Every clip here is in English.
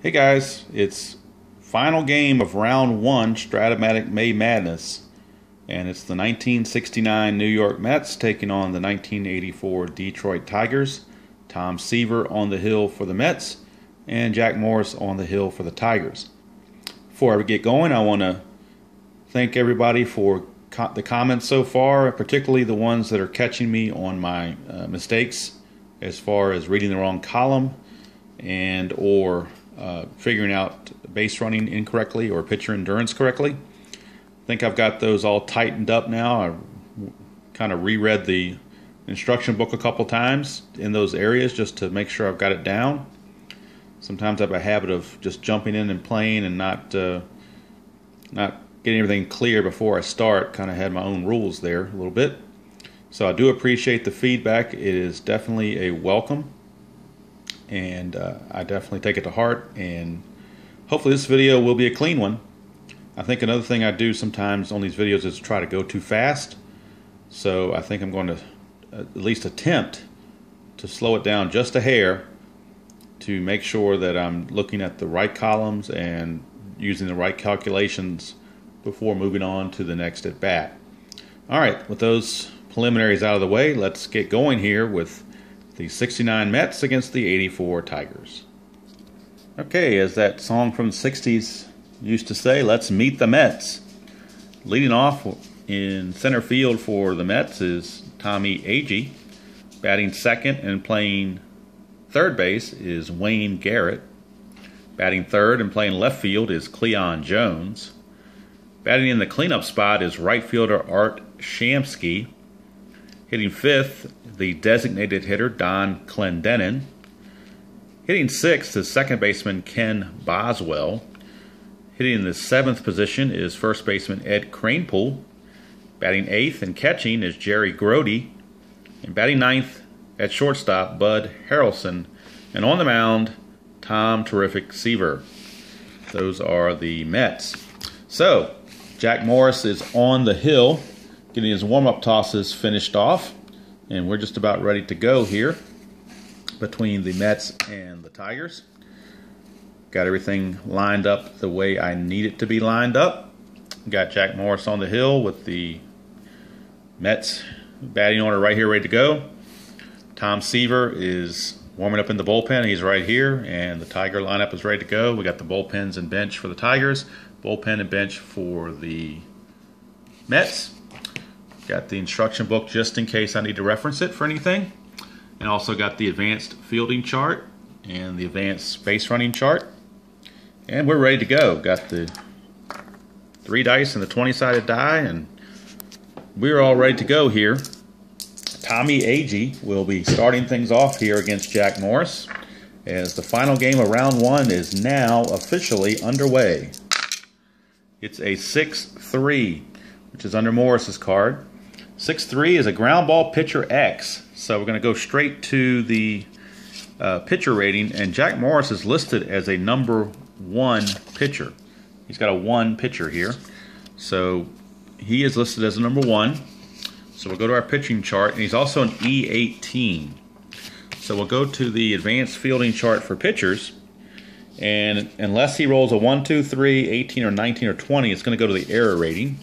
Hey guys, it's final game of round one, Strat-O-Matic May Madness, and it's the 1969 New York Mets taking on the 1984 Detroit Tigers. Tom Seaver on the hill for the Mets, and Jack Morris on the hill for the Tigers. Before I get going, I want to thank everybody for the comments so far, particularly the ones that are catching me on my mistakes as far as reading the wrong column and or figuring out base running incorrectly or pitcher endurance correctly. I think I've got those all tightened up now. I kind of reread the instruction book a couple times in those areas just to make sure I've got it down. Sometimes I have a habit of just jumping in and playing and not getting everything clear before I start. Kind of had my own rules there a little bit. So I do appreciate the feedback. It is definitely a welcome. And I definitely take it to heart, and hopefully this video will be a clean one. I think another thing I do sometimes on these videos is try to go too fast, so I think I'm going to at least attempt to slow it down just a hair to make sure that I'm looking at the right columns and using the right calculations before moving on to the next at bat. Alright, with those preliminaries out of the way, let's get going here with the 69 Mets against the 84 Tigers. Okay, as that song from the 60s used to say, let's meet the Mets. Leading off in center field for the Mets is Tommy Agee. Batting second and playing third base is Wayne Garrett. Batting third and playing left field is Cleon Jones. Batting in the cleanup spot is right fielder Art Shamsky. Hitting fifth, the designated hitter Don Clendenin. Hitting sixth is second baseman Ken Boswell. Hitting in the seventh position is first baseman Ed Kranepool. Batting eighth and catching is Jerry Grody. And batting ninth at shortstop, Bud Harrelson. And on the mound, Tom Terrific Seaver. Those are the Mets. So, Jack Morris is on the hill, getting his warm-up tosses finished off, and we're just about ready to go here between the Mets and the Tigers. Got everything lined up the way I need it to be lined up. Got Jack Morris on the hill with the Mets batting order right here ready to go. Tom Seaver is warming up in the bullpen. He's right here, and the Tiger lineup is ready to go. We got the bullpens and bench for the Tigers, bullpen and bench for the Mets. Got the instruction book just in case I need to reference it for anything. And also got the advanced fielding chart and the advanced base running chart. And we're ready to go. Got the 3 dice and the 20-sided die, and we're all ready to go here. Tommy Agee will be starting things off here against Jack Morris, as the final game of round one is now officially underway. It's a 6-3, which is under Morris's card. 6-3 is a ground ball pitcher X. So we're going to go straight to the pitcher rating, and Jack Morris is listed as a number 1 pitcher. He's got a 1 pitcher here. So he is listed as a number 1. So we'll go to our pitching chart, and he's also an E18. So we'll go to the advanced fielding chart for pitchers, and unless he rolls a 1, 2, 3, 18, or 19, or 20, it's going to go to the error rating.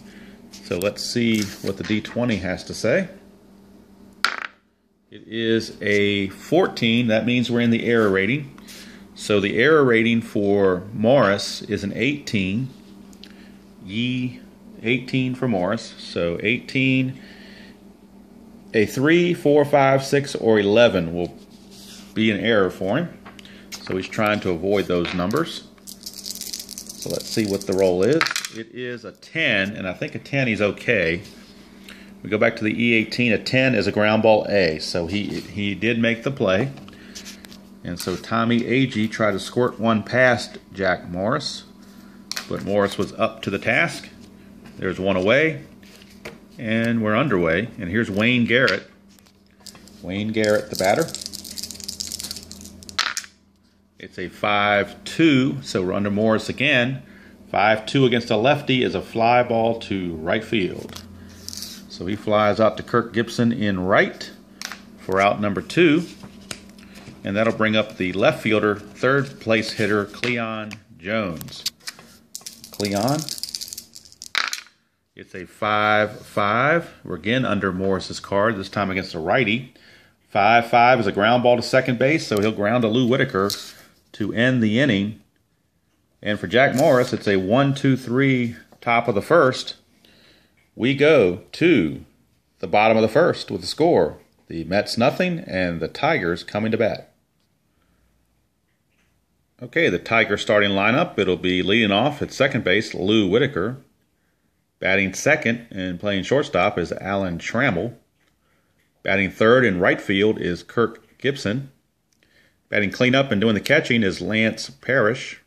So let's see what the D20 has to say. It is a 14. That means we're in the error rating. So the error rating for Morris is an 18. E18 for Morris. So 18. A 3, 4, 5, 6, or 11 will be an error for him. So he's trying to avoid those numbers. So let's see what the roll is. It is a 10, and I think a 10 he's okay. We go back to the E18. A 10 is a ground ball A, so he did make the play. And so Tommy Agee tried to squirt one past Jack Morris, but Morris was up to the task. There's one away, and we're underway. And here's Wayne Garrett. Wayne Garrett, the batter. It's a 5-2, so we're under Morris again. 5-2 against a lefty is a fly ball to right field. So he flies out to Kirk Gibson in right for out number 2. and that'll bring up the left fielder, third place hitter, Cleon Jones. Cleon. It's a 5-5. We're again under Morris's card, this time against a righty. 5-5 is a ground ball to second base, so he'll ground to Lou Whitaker to end the inning. And for Jack Morris, it's a 1-2-3 top of the first. We go to the bottom of the first with the score. The Mets nothing and the Tigers coming to bat. Okay, the Tiger starting lineup. It'll be leading off at second base, Lou Whitaker. Batting second and playing shortstop is Alan Trammell. Batting third in right field is Kirk Gibson. Batting cleanup and doing the catching is Lance Parrish.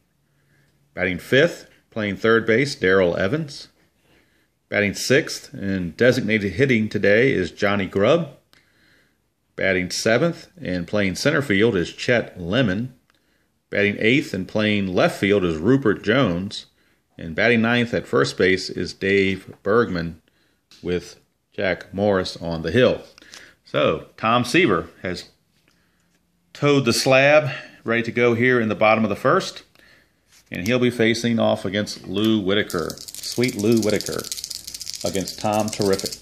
Batting fifth, playing third base, Darrell Evans. Batting sixth and designated hitting today is Johnny Grubb. Batting seventh and playing center field is Chet Lemon. Batting eighth and playing left field is Rupert Jones. And batting ninth at first base is Dave Bergman with Jack Morris on the hill. So Tom Seaver has towed the slab, ready to go here in the bottom of the first. And he'll be facing off against Lou Whitaker. Sweet Lou Whitaker against Tom Terrific.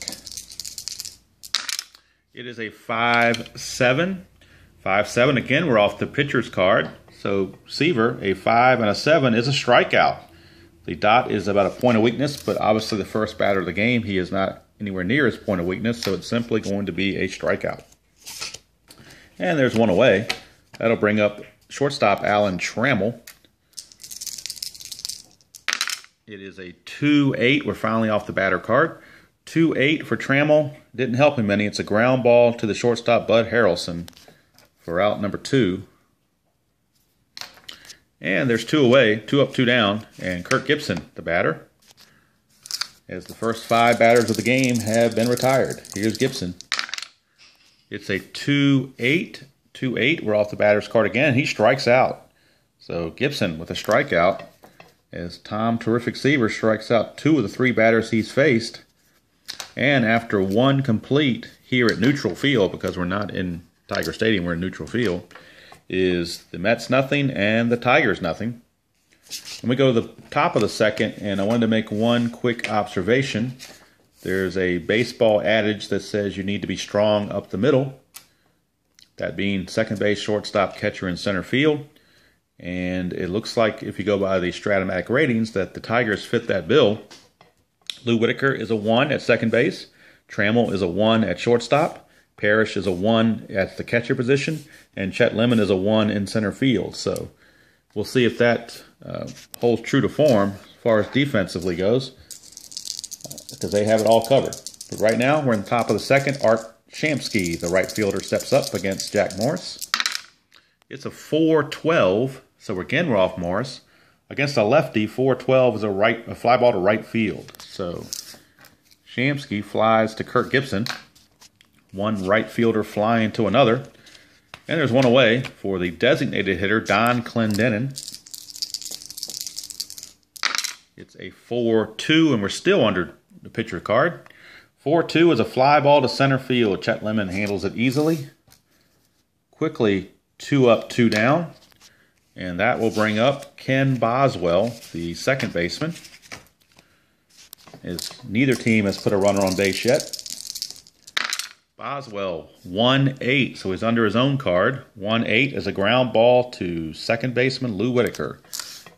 It is a 5-7. 5-7. Again, we're off the pitcher's card. So Seaver, a 5 and a 7 is a strikeout. The dot is about a point of weakness, but obviously the first batter of the game, he is not anywhere near his point of weakness, so it's simply going to be a strikeout. And there's one away. That'll bring up shortstop Alan Trammell. It is a 2-8. We're finally off the batter card. 2-8 for Trammell. Didn't help him any. It's a ground ball to the shortstop, Bud Harrelson, for out number 2. And there's 2 away, 2 up, 2 down, and Kirk Gibson, the batter, as the first 5 batters of the game have been retired. Here's Gibson. It's a 2-8. 2-8. We're off the batter's card again. He strikes out. So Gibson with a strikeout, as Tom Terrific Seaver strikes out 2 of the 3 batters he's faced. And after 1 complete here at neutral field, because we're not in Tiger Stadium, we're in neutral field, is the Mets nothing and the Tigers nothing. And we go to the top of the second, and I wanted to make one quick observation. There's a baseball adage that says you need to be strong up the middle, that being second base, shortstop, catcher, and center field. And it looks like, if you go by the Stratomatic ratings, that the Tigers fit that bill. Lou Whitaker is a 1 at second base. Trammell is a 1 at shortstop. Parrish is a 1 at the catcher position, and Chet Lemon is a 1 in center field. So we'll see if that holds true to form as far as defensively goes, because they have it all covered. But right now, we're in the top of the second. Art Shamsky, the right fielder, steps up against Jack Morris. It's a 4-12, so again we're off Morris. Against a lefty, 4-12 is a fly ball to right field. So Shamsky flies to Kirk Gibson. One right fielder flying to another. And there's one away for the designated hitter, Don Clendenin. It's a 4-2, and we're still under the pitcher card. 4-2 is a fly ball to center field. Chet Lemon handles it easily. Quickly 2 up, 2 down. And that will bring up Ken Boswell, the second baseman, as neither team has put a runner on base yet. Boswell, 1-8, so he's under his own card. 1-8 is a ground ball to second baseman Lou Whitaker.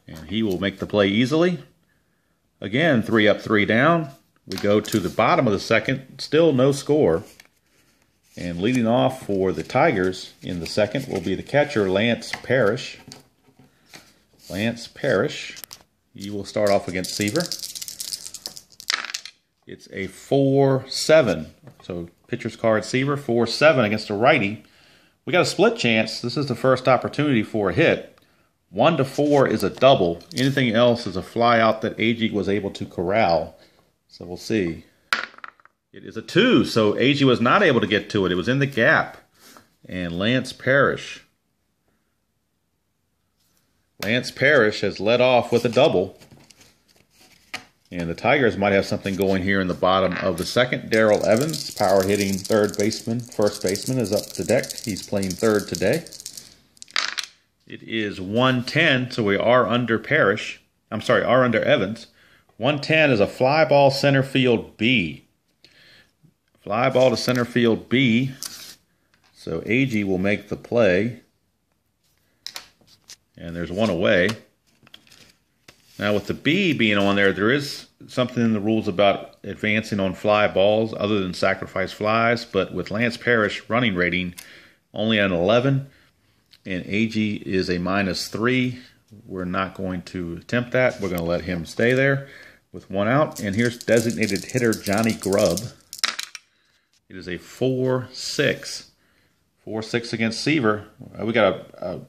And he will make the play easily. Again, 3 up, 3 down. We go to the bottom of the second, still no score. And leading off for the Tigers in the second will be the catcher, Lance Parrish. Lance Parrish, he will start off against Seaver. It's a 4-7. So pitcher's card Seaver, 4-7 against a righty. We got a split chance. This is the first opportunity for a hit. 1-4 is a double. Anything else is a fly out that Agee was able to corral. So we'll see. It is a 2, so Agee was not able to get to it. It was in the gap. And Lance Parrish has led off with a double. And the Tigers might have something going here in the bottom of the second. Darrell Evans, power hitting third baseman, first baseman, is up to deck. He's playing third today. It is 110, so we are under Parrish. I'm sorry, are under Evans. 110 is a fly ball center field B. Fly ball to center field B. So AG will make the play. And there's one away. Now with the B being on there, there is something in the rules about advancing on fly balls other than sacrifice flies. But with Lance Parrish running rating only an 11 and AG is a -3, we're not going to attempt that. We're going to let him stay there with one out. And here's designated hitter Johnny Grubb. It is a 4-6. 4-6 against Seaver. We got a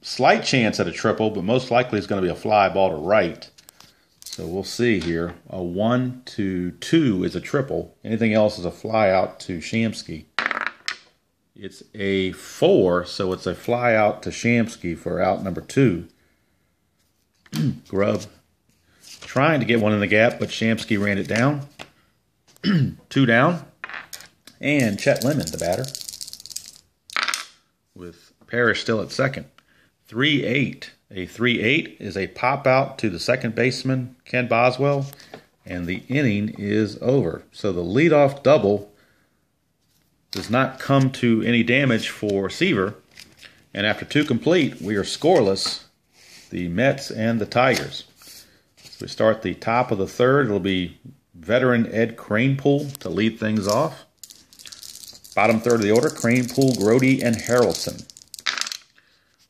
slight chance at a triple, but most likely it's going to be a fly ball to right. So we'll see here. A 1-2 is a triple. Anything else is a fly out to Shamsky. It's a 4, so it's a fly out to Shamsky for out number 2. Grubb trying to get one in the gap, but Shamsky ran it down. 2 down. And Chet Lemon, the batter, with Parrish still at second. 3-8. A 3-8 is a pop out to the second baseman, Ken Boswell, and the inning is over. So the leadoff double does not come to any damage for Seaver. And after 2 complete, we are scoreless, the Mets and the Tigers. So we start the top of the third. It'll be veteran Ed Kranepool to lead things off. Bottom third of the order, Kranepool, Grote, and Harrelson.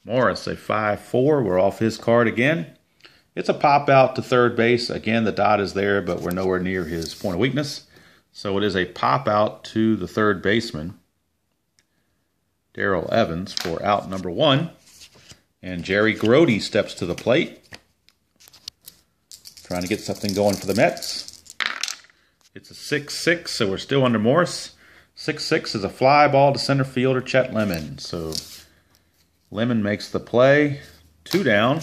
Morris, a 5-4. We're off his card again. It's a pop out to third base. Again, the dot is there, but we're nowhere near his point of weakness. So it is a pop out to the third baseman, Darrell Evans, for out number 1. And Jerry Grote steps to the plate, trying to get something going for the Mets. It's a 6-6, so we're still under Morris. 6-6 is a fly ball to center fielder Chet Lemon. So Lemon makes the play. 2 down.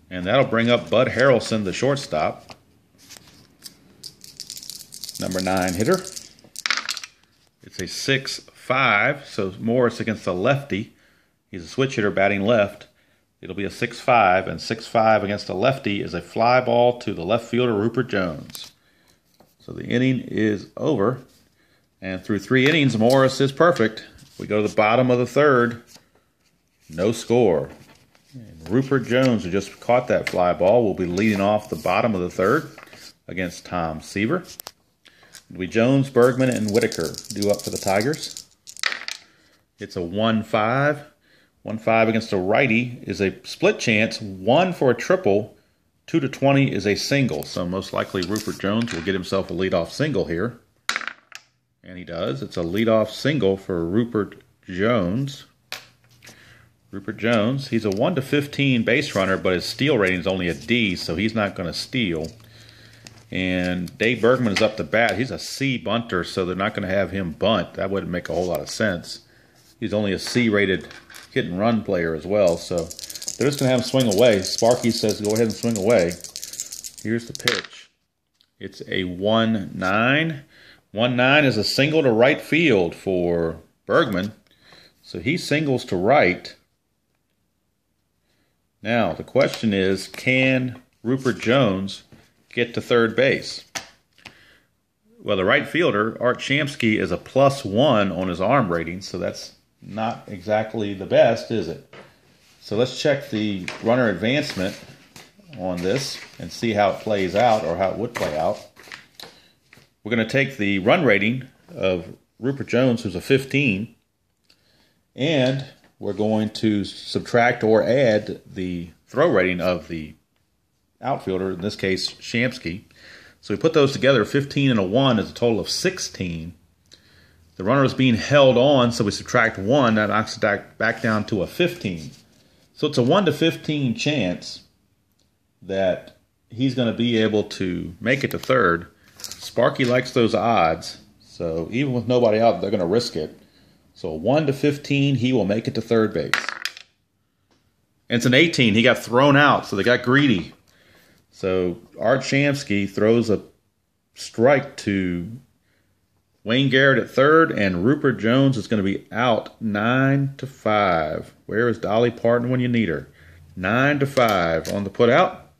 And that'll bring up Bud Harrelson, the shortstop. Number 9 hitter. It's a 6-5. So Morris against the lefty. He's a switch hitter batting left. It'll be a 6-5. And 6-5 against a lefty is a fly ball to the left fielder Rupert Jones. So the inning is over. And through 3 innings, Morris is perfect. We go to the bottom of the third. No score. And Rupert Jones, who just caught that fly ball, will be leading off the bottom of the third against Tom Seaver. It'll be Jones, Bergman, and Whitaker due up for the Tigers. It's a 1-5. 1-5 against a righty is a split chance. 1 for a triple. 2-20 is a single. So most likely Rupert Jones will get himself a leadoff single here. And he does. It's a leadoff single for Rupert Jones. Rupert Jones, he's a 1-15 base runner, but his steal rating is only a D, so he's not going to steal. And Dave Bergman is up to bat. He's a C bunter, so they're not going to have him bunt. That wouldn't make a whole lot of sense. He's only a C-rated hit-and-run player as well, so they're just going to have him swing away. Sparky says go ahead and swing away. Here's the pitch. It's a 1-9. 1-9 is a single to right field for Bergman. So he singles to right. Now, the question is, can Rupert Jones get to third base? Well, the right fielder, Art Shamsky, is a +1 on his arm rating, so that's not exactly the best, is it? So let's check the runner advancement on this and see how it plays out, or how it would play out. We're going to take the run rating of Rupert Jones, who's a 15, and we're going to subtract or add the throw rating of the outfielder, in this case, Shamsky. So we put those together. 15 and a 1 is a total of 16. The runner is being held on, so we subtract 1. That knocks it back down to a 15. So it's a 1-15 chance that he's going to be able to make it to third. Sparky likes those odds, so even with nobody out, they're going to risk it. So 1-15, he will make it to third base. And it's an 18. He got thrown out, so they got greedy. So Art Shamsky throws a strike to Wayne Garrett at third, and Rupert Jones is going to be out 9-5. Where is Dolly Parton when you need her? 9-5 on the put out.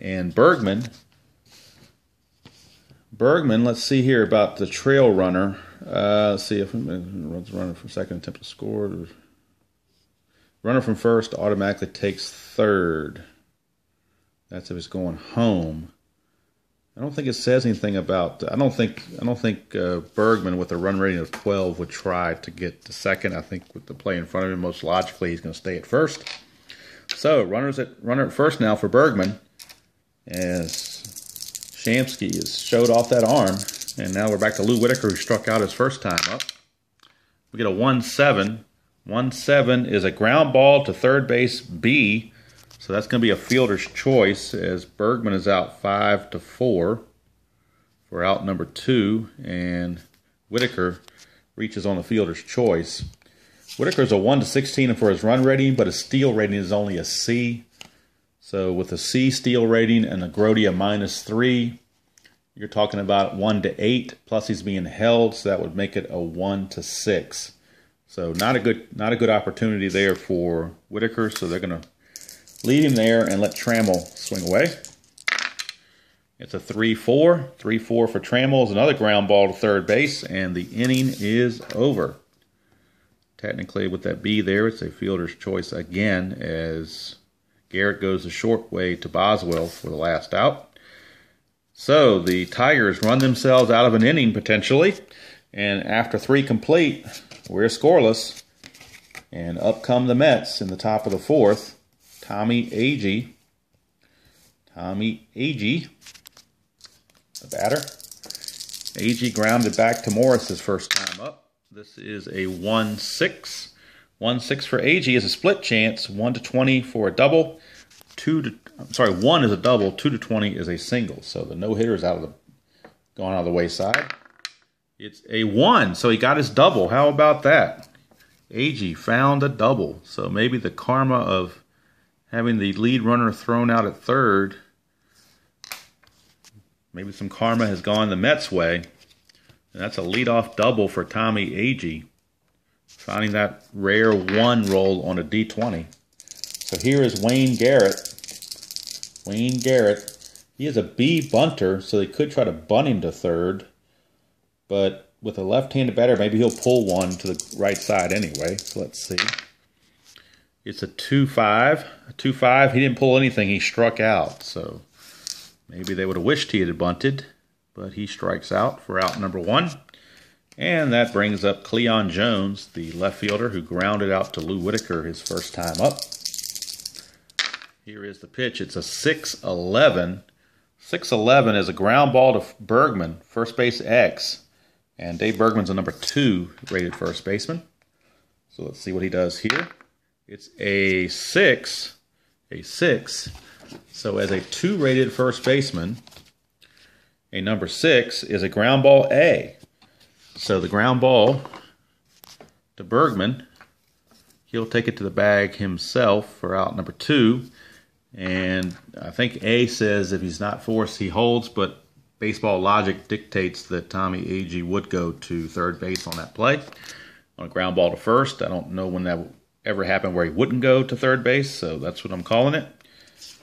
And Bergman, let's see here about the trail runner. Let's see if runs runner from second, attempt to score. Runner from first automatically takes third. That's if it's going home. I don't think it says anything about. I don't think Bergman with a run rating of 12 would try to get to second. I think with the play in front of him, most logically he's going to stay at first. So runner at first now for Bergman, as Shamsky has showed off that arm, and now we're back to Lou Whitaker, who struck out his first time up. We get a 1-7. 1-7 is a ground ball to third base B. So that's going to be a fielder's choice, as Bergman is out 5-4 for out number 2, and Whitaker reaches on the fielder's choice. Whitaker's a 1-16 for his run rating, but his steal rating is only a C. So with a C steal rating and a Grote a -3, you're talking about 1-8. Plus he's being held, so that would make it a 1-6. So not a good opportunity there for Whitaker. So they're going to leave him there and let Trammell swing away. It's a 3-4. 3-4 for Trammell is another ground ball to third base, and the inning is over. Technically, with that B there, it's a fielder's choice again, as Garrett goes the short way to Boswell for the last out. So the Tigers run themselves out of an inning potentially, and after 3 complete, we're scoreless. And up come the Mets in the top of the 4th. Tommy Agee, the batter. Agee grounded back to Morris his first time up. This is a 1-6. 1-6 for Agee is a split chance. 1-20 for a double. 1 is a double. 2-20 is a single. So the no-hitter is gone out of the wayside. It's a 1, so he got his double. How about that? Agee found a double. So maybe the karma of having the lead runner thrown out at third, maybe some karma has gone the Mets' way. And that's a leadoff double for Tommy Agee, finding that rare 1 roll on a D20. So here is Wayne Garrett. Wayne Garrett, he is a B bunter, so they could try to bunt him to third. But with a left-handed batter, maybe he'll pull one to the right side anyway. So let's see. It's a 2-5. A 2-5. He didn't pull anything. He struck out. So maybe they would have wished he had bunted, but he strikes out for out number 1. And that brings up Cleon Jones, the left fielder who grounded out to Lou Whitaker his first time up. Here is the pitch. It's a 6-11. 6-11 is a ground ball to Bergman, first base X. And Dave Bergman's a number 2 rated first baseman. So let's see what he does here. It's a 6. A 6. So as a 2 rated first baseman, a number 6 is a ground ball A. So the ground ball to Bergman, he'll take it to the bag himself for out number 2. And I think A says if he's not forced, he holds, but baseball logic dictates that Tommy Agee would go to third base on that play. On a ground ball to first, I don't know when that ever happened where he wouldn't go to third base, so that's what I'm calling it.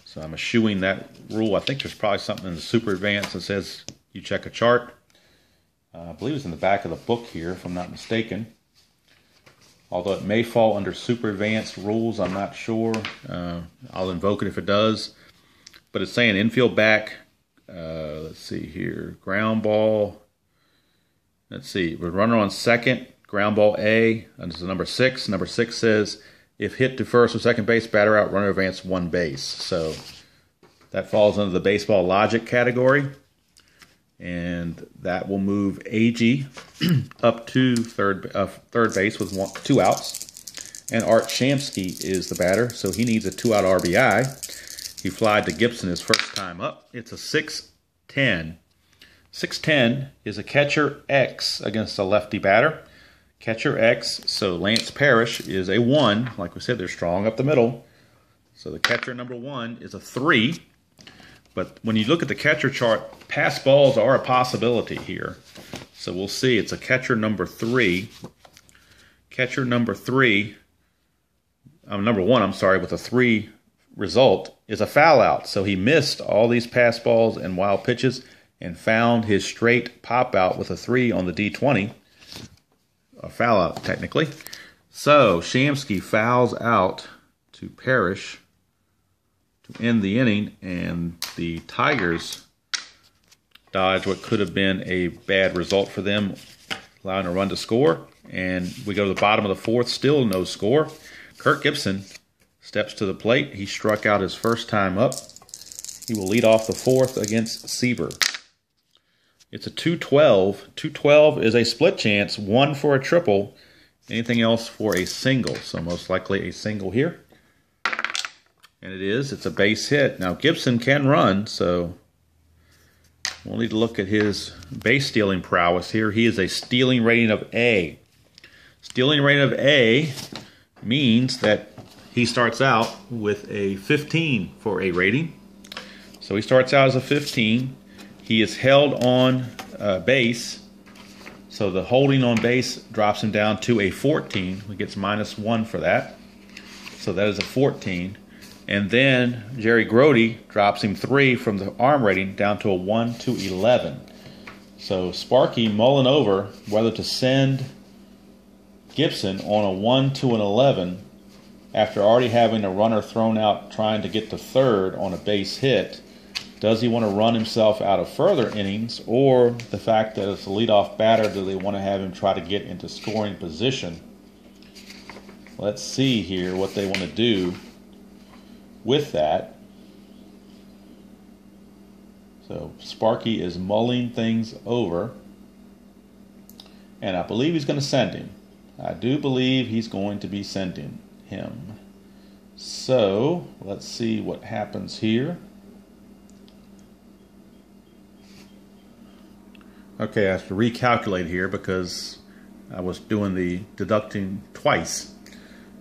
So I'm eschewing that rule. I think there's probably something in the Super Advanced that says you check a chart. I believe it's in the back of the book here, if I'm not mistaken. Although it may fall under Super Advanced rules, I'm not sure. I'll invoke it if it does. But it's saying infield back, let's see here, ground ball. Let's see, with runner on second, ground ball A, and this is number 6. Number 6 says, if hit to first or second base, batter out, runner advance 1 base. So that falls under the baseball logic category. And that will move Agee up to third base with 2 outs. And Art Shamsky is the batter, so he needs a 2-out RBI. He flied to Gibson his first time up. It's a 6-10. 6-10 is a catcher X against a lefty batter. Catcher X, so Lance Parrish is a 1. Like we said, they're strong up the middle. So the catcher number 1 is a 3. But when you look at the catcher chart, pass balls are a possibility here. So we'll see. It's a catcher number 3. Catcher number 3, number 1, I'm sorry, with a 3 result is a foul out. So he missed all these pass balls and wild pitches and found his straight pop out with a 3 on the D20. A foul out, technically. So Shamsky fouls out to Parrish to end the inning, and the Tigers dodge what could have been a bad result for them, allowing a run to score. And we go to the bottom of the 4th, still no score. Kirk Gibson steps to the plate. He struck out his first time up. He will lead off the 4th against Seaver. It's a 2-12. 2-12 is a split chance, 1 for a triple, anything else for a single. So most likely a single here. And it is. It's a base hit. Now Gibson can run, so we'll need to look at his base stealing prowess here. He is a stealing rating of A. Stealing rating of A means that he starts out with a 15 for a rating. So he starts out as a 15. He is held on base. So the holding on base drops him down to a 14. He gets -1 for that. So that is a 14. And then Jerry Grody drops him 3 from the arm rating down to a 1 to 11. So Sparky mulling over whether to send Gibson on a 1 to an 11 after already having a runner thrown out trying to get to third on a base hit. Does he want to run himself out of further innings, or the fact that it's a leadoff batter, do they want to have him try to get into scoring position? Let's see here what they want to do with that. So Sparky is mulling things over, and I believe he's going to send him. I do believe he's going to be sending him. So let's see what happens here. Okay, I have to recalculate here because I was doing the deducting twice.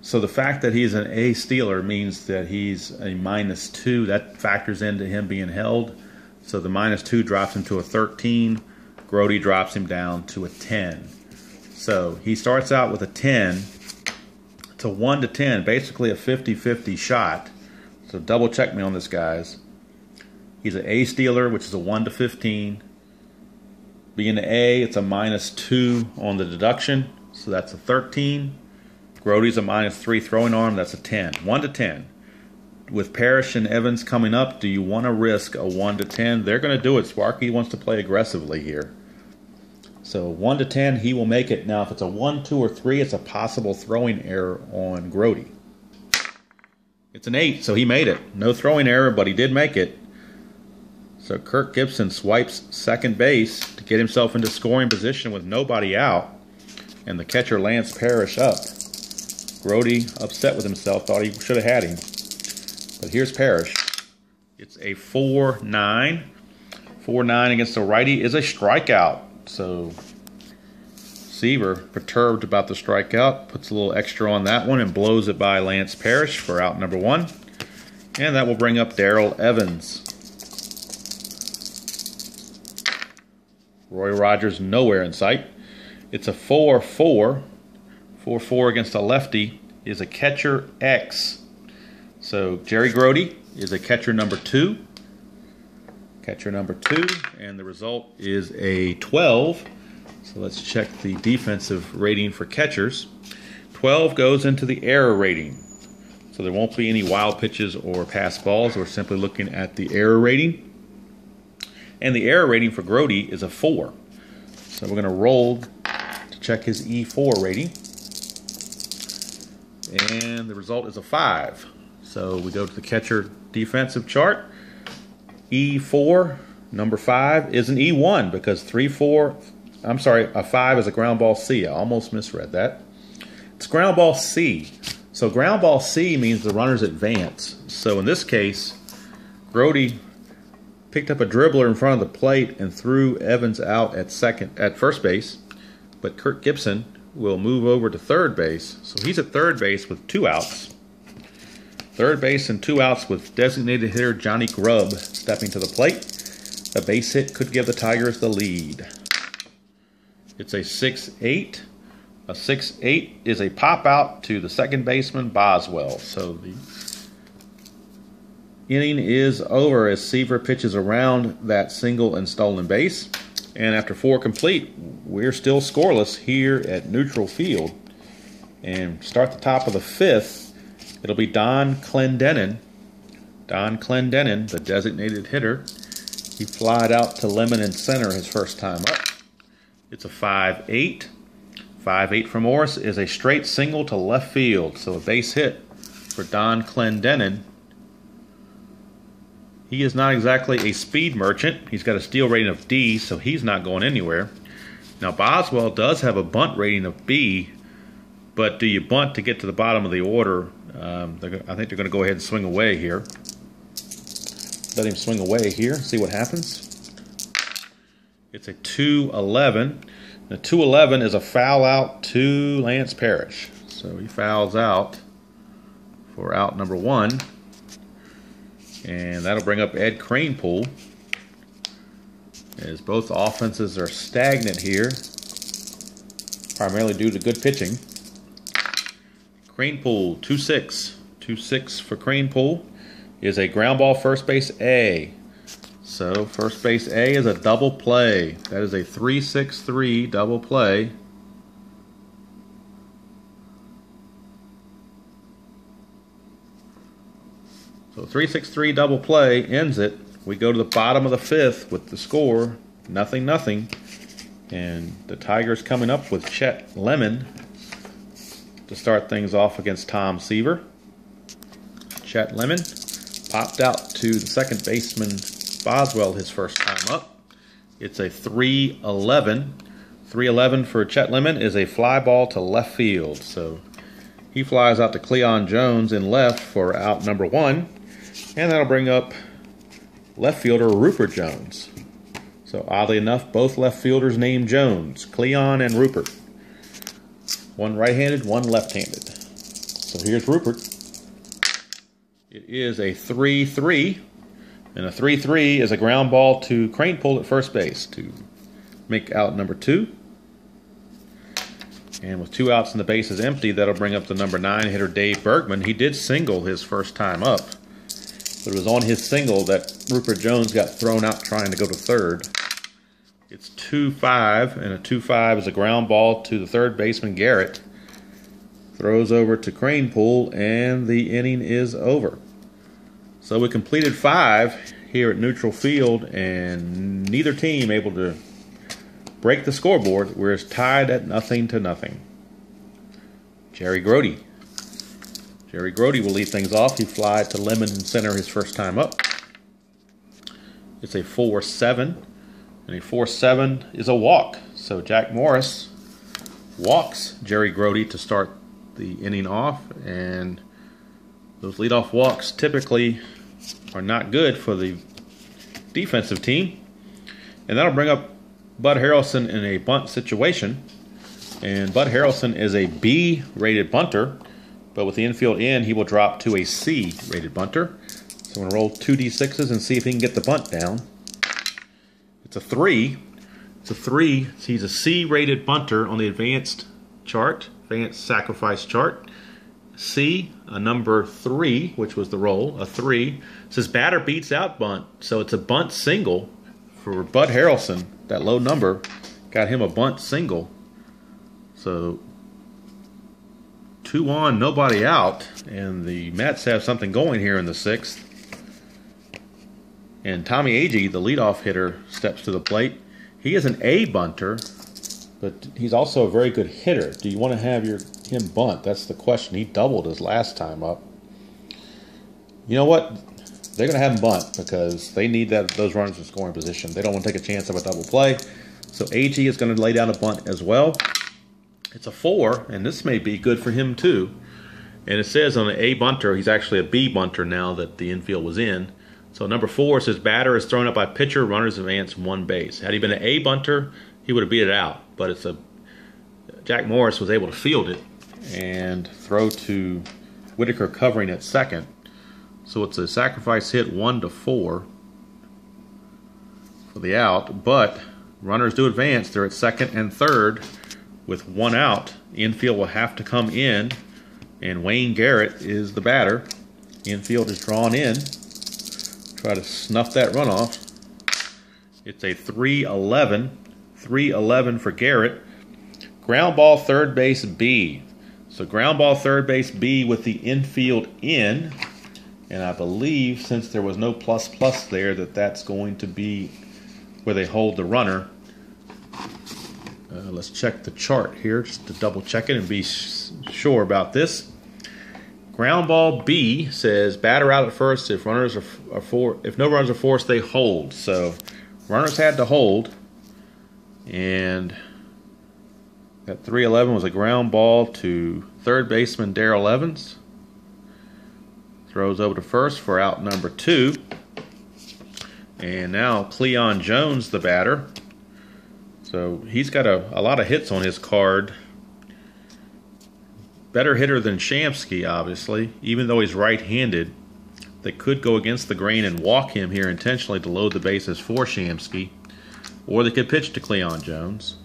So the fact that he's an A stealer means that he's a -2. That factors into him being held. So the -2 drops him to a 13. Grody drops him down to a 10. So he starts out with a 10. It's a 1 to 10, basically a 50-50 shot. So double check me on this, guys. He's an A stealer, which is a 1 to 15. Being an A, it's a -2 on the deduction. So that's a 13. Grody's a -3 throwing arm. That's a 10. 1 to 10. With Parrish and Evans coming up, do you want to risk a 1 to 10? They're going to do it. Sparky wants to play aggressively here. So 1 to 10, he will make it. Now, if it's a 1, 2, or 3, it's a possible throwing error on Grody. It's an 8, so he made it. No throwing error, but he did make it. So Kirk Gibson swipes second base to get himself into scoring position with nobody out. And the catcher Lance Parrish up. Grody, upset with himself, thought he should have had him. But here's Parrish. It's a 4-9. 4-9 against the righty is a strikeout. So Seaver, perturbed about the strikeout, puts a little extra on that one and blows it by Lance Parrish for out number 1. And that will bring up Darrell Evans. Roy Rogers nowhere in sight. It's a 4-4. 4-4 against a lefty is a catcher X. So Jerry Grody is a catcher number 2. Catcher number 2, and the result is a 12. So let's check the defensive rating for catchers. 12 goes into the error rating. So there won't be any wild pitches or pass balls. We're simply looking at the error rating. And the error rating for Grody is a 4. So we're going to roll to check his E4 rating. And the result is a 5. So we go to the catcher defensive chart. E4, number 5, is an E1 because a 5 is a ground ball C. I almost misread that. It's ground ball C. So ground ball C means the runners advance. So in this case, Grody picked up a dribbler in front of the plate and threw Evans out at first base. But Kirk Gibson will move over to third base. So he's at third base with 2 outs. Third base and 2 outs with designated hitter Johnny Grubb stepping to the plate. A base hit could give the Tigers the lead. It's a 6-8. A 6-8 is a pop out to the second baseman, Boswell. So the inning is over as Seaver pitches around that single and stolen base. And after 4 complete, we're still scoreless here at neutral field. And start the top of the 5th. It'll be Don Clendenin. Don Clendenin, the designated hitter. He flied out to Lemon in center his first time up. It's a 5-8. 5-8 from Morris is a straight single to left field. So a base hit for Don Clendenin. He is not exactly a speed merchant. He's got a steal rating of D, so he's not going anywhere. Now Boswell does have a bunt rating of B, but do you bunt to get to the bottom of the order? I think they're going to go ahead and swing away here. Let him swing away here, see what happens. It's a 2-11. The 2-11 is a foul out to Lance Parrish. So he fouls out for out number 1. And that'll bring up Ed Kranepool, as both offenses are stagnant here, primarily due to good pitching. Kranepool, 2-6. 2-6 for Kranepool is a ground ball first base A. So first base A is a double play. That is a 3-6-3 double play. So 3-6-3 double play ends it. We go to the bottom of the 5th with the score 0-0. And the Tigers coming up with Chet Lemon to start things off against Tom Seaver. Chet Lemon popped out to the second baseman Boswell his first time up. It's a 3-11. 3-11 for Chet Lemon is a fly ball to left field. So he flies out to Cleon Jones in left for out number 1. And that'll bring up left fielder Rupert Jones. So oddly enough, both left fielders named Jones, Cleon and Rupert. One right-handed, one left-handed. So here's Rupert. It is a 3-3. And a 3-3 is a ground ball to Kranepool at first base to make out number 2. And with 2 outs and the base is empty, that'll bring up the number 9 hitter Dave Bergman. He did single his first time up, but it was on his single that Rupert Jones got thrown out trying to go to third. It's 2-5, and a 2-5 is a ground ball to the third baseman Garrett. Throws over to Kranepool, and the inning is over. So we completed 5 here at neutral field, and neither team able to break the scoreboard. We're tied at 0-0. Jerry Grody. Jerry Grody will lead things off. He flied to Lemon in center his first time up. It's a 4-7. And a 4-7 is a walk. So Jack Morris walks Jerry Grody to start the inning off. And those leadoff walks typically are not good for the defensive team. And that'll bring up Bud Harrelson in a bunt situation. And Bud Harrelson is a B-rated bunter. But with the infield in, he will drop to a C-rated bunter. So I'm going to roll 2 D6s and see if he can get the bunt down. It's a 3. It's a 3. He's a C-rated bunter on the advanced chart, advanced sacrifice chart. C, a number 3, which was the roll, a 3. It says batter beats out bunt. So it's a bunt single for Bud Harrelson. That low number got him a bunt single. So 2 on, nobody out, and the Mets have something going here in the 6th. And Tommy Agee, the leadoff hitter, steps to the plate. He is an A bunter, but he's also a very good hitter. Do you want to have him bunt? That's the question. He doubled his last time up. You know what? They're going to have him bunt because they need those runners in scoring position. They don't want to take a chance of a double play. So Agee is going to lay down a bunt as well. It's a 4, and this may be good for him too. And it says on the A bunter, he's actually a B bunter now that the infield was in. So number 4 says batter is thrown up by pitcher, runners advance 1 base. Had he been an A bunter, he would have beat it out. But it's Jack Morris was able to field it and throw to Whitaker covering at second. So it's a sacrifice hit 1-4 for the out. But runners do advance. They're at second and third with one out. Infield will have to come in, and Wayne Garrett is the batter. Infield is drawn in. Try to snuff that runoff. It's a 3-11. 3-11 for Garrett. Ground ball third base B. So ground ball third base B with the infield in. And I believe since there was no plus there that's going to be where they hold the runner. Let's check the chart here just to double check it and be sure about this. Ground ball B says batter out at first if runners if no runners are forced, they hold. So runners had to hold, and that 3-11 was a ground ball to third baseman Darrell Evans. Throws over to first for out number 2. And now Cleon Jones, the batter. So he's got a lot of hits on his card. Better hitter than Shamsky, obviously, even though he's right-handed. They could go against the grain and walk him here intentionally to load the bases for Shamsky. Or they could pitch to Cleon Jones.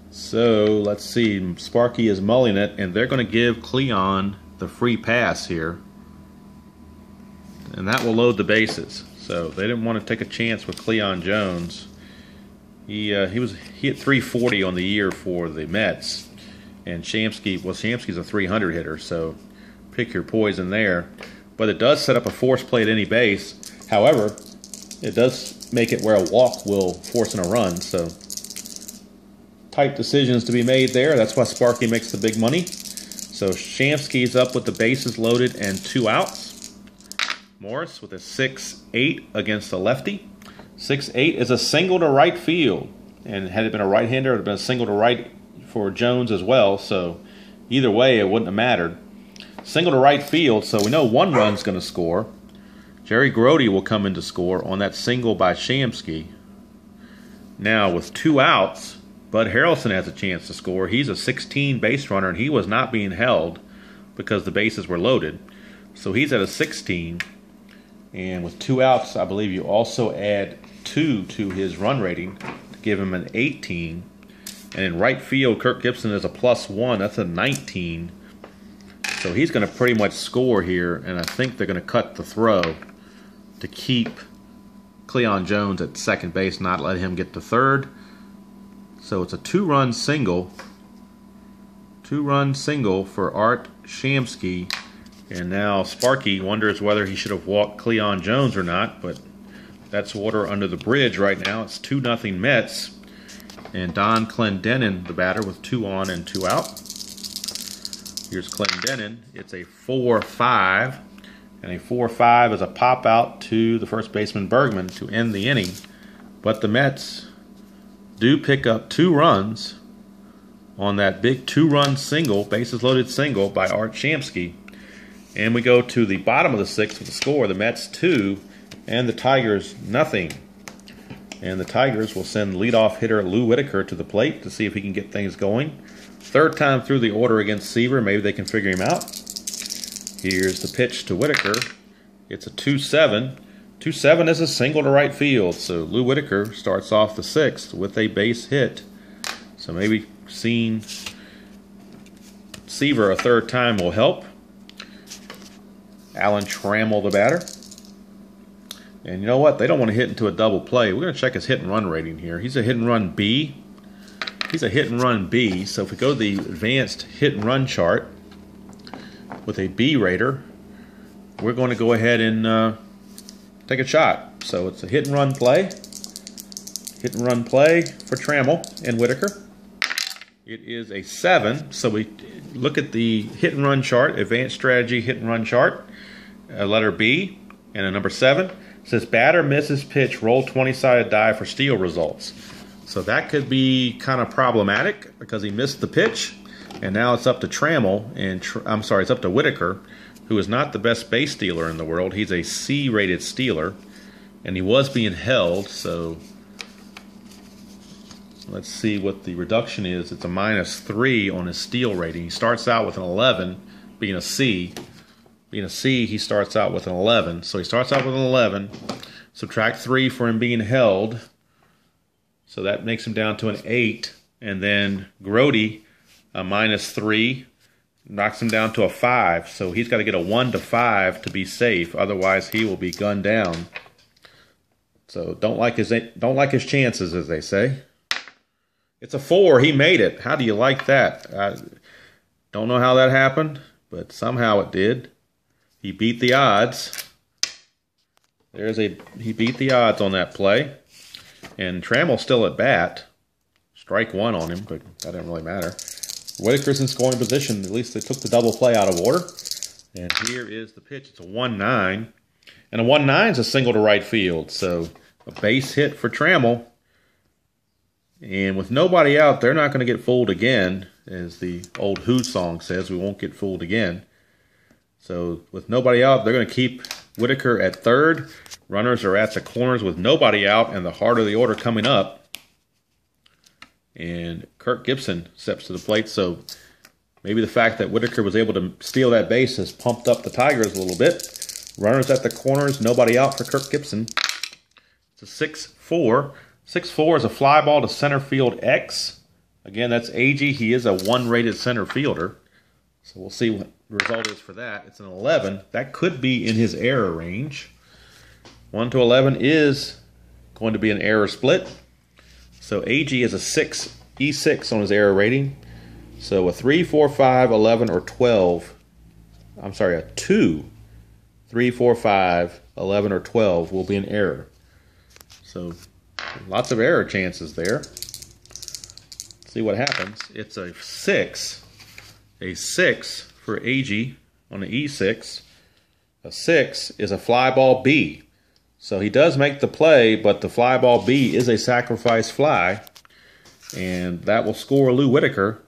So let's see, Sparky is mulling it, and they're going to give Cleon the free pass here. And that will load the bases. So they didn't want to take a chance with Cleon Jones. He hit 340 on the year for the Mets, and Shamsky's a 300 hitter. So pick your poison there. But it does set up a force play at any base. However, it does make it where a walk will force in a run. So tight decisions to be made there. That's why Sparky makes the big money. So Shamsky's up with the bases loaded and 2 outs. Morris with a 6-8 against a lefty. 6-8 is a single to right field. And had it been a right-hander, it would have been a single to right for Jones as well. So either way, it wouldn't have mattered. Single to right field, so we know one run's going to score. Jerry Grody will come in to score on that single by Shamsky. Now with 2 outs, Bud Harrelson has a chance to score. He's a 16 base runner, and he was not being held because the bases were loaded. So he's at a 16. And with 2 outs, I believe you also add 2 to his run rating to give him an 18. And in right field, Kirk Gibson is a +1. That's a 19. So he's going to pretty much score here, and I think they're going to cut the throw to keep Cleon Jones at second base, not let him get to third. So it's a 2-run single. 2-run single for Art Shamsky. And now Sparky wonders whether he should have walked Cleon Jones or not, but that's water under the bridge right now. It's 2-0 Mets. And Don Clendenin, the batter, with 2 on and 2 out. Here's Clendenin. It's a 4-5. And a 4-5 is a pop out to the first baseman Bergman to end the inning. But the Mets do pick up 2 runs on that big 2-run single, bases loaded single by Art Shamsky. And we go to the bottom of the 6th with the score. The Mets 2 and the Tigers nothing. And the Tigers will send leadoff hitter Lou Whitaker to the plate to see if he can get things going. 3rd time through the order against Seaver. Maybe they can figure him out. Here's the pitch to Whitaker. It's a 2-7. 2-7 is a single to right field. So Lou Whitaker starts off the 6th with a base hit. So maybe seeing Seaver a 3rd time will help. Alan Trammell, the batter. And you know what? They don't want to hit into a double play. We're going to check his hit and run rating here. He's a hit and run B. He's a hit and run B. So if we go to the advanced hit and run chart with a B rater, we're going to go ahead and take a shot. So it's a hit and run play. Hit and run play for Trammell and Whitaker. It is a 7. So we look at the hit and run chart, advanced strategy hit and run chart. A letter B and a number 7. It says batter misses pitch, roll 20-sided die for steal results. So that could be kind of problematic because he missed the pitch, and now it's up to Trammell and it's up to Whitaker, who is not the best base stealer in the world. He's a C-rated stealer, and he was being held. So let's see what the reduction is. It's a -3 on his steal rating. He starts out with an 11, being a C. Being a C, he starts out with an 11. So he starts out with an 11. Subtract 3 for him being held. So that makes him down to an 8. And then Grote, a -3, knocks him down to a 5. So he's got to get a 1 to 5 to be safe. Otherwise, he will be gunned down. So don't like his chances, as they say. It's a 4. He made it. How do you like that? I don't know how that happened, but somehow it did. He beat the odds. He beat the odds on that play. And Trammell's still at bat. Strike 1 on him, but that didn't really matter. Whitaker's in scoring position. At least they took the double play out of order. And here is the pitch. It's a 1-9. And a 1-9 is a single to right field. So a base hit for Trammell. And with nobody out, they're not going to get fooled again. As the old Who song says, we won't get fooled again. So with nobody out, they're going to keep Whitaker at third. Runners are at the corners with nobody out and the heart of the order coming up. And Kirk Gibson steps to the plate. So maybe the fact that Whitaker was able to steal that base has pumped up the Tigers a little bit. Runners at the corners, nobody out for Kirk Gibson. It's a 6-4. 6-4 is a fly ball to center field X. Again, that's Agee. He is a 1-rated center fielder. So we'll see what the result is for that. It's an 11. That could be in his error range. 1 to 11 is going to be an error split. So Agee is a 6, E6 on his error rating. So a 3, 4, 5, 11, or 12. I'm sorry, a 2, 3, 4, 5, 11, or 12 will be an error. So lots of error chances there. Let's see what happens. It's a 6. A 6 for Agee on the E6. A 6 is a fly ball B. So he does make the play, but the fly ball B is a sacrifice fly. And that will score Lou Whitaker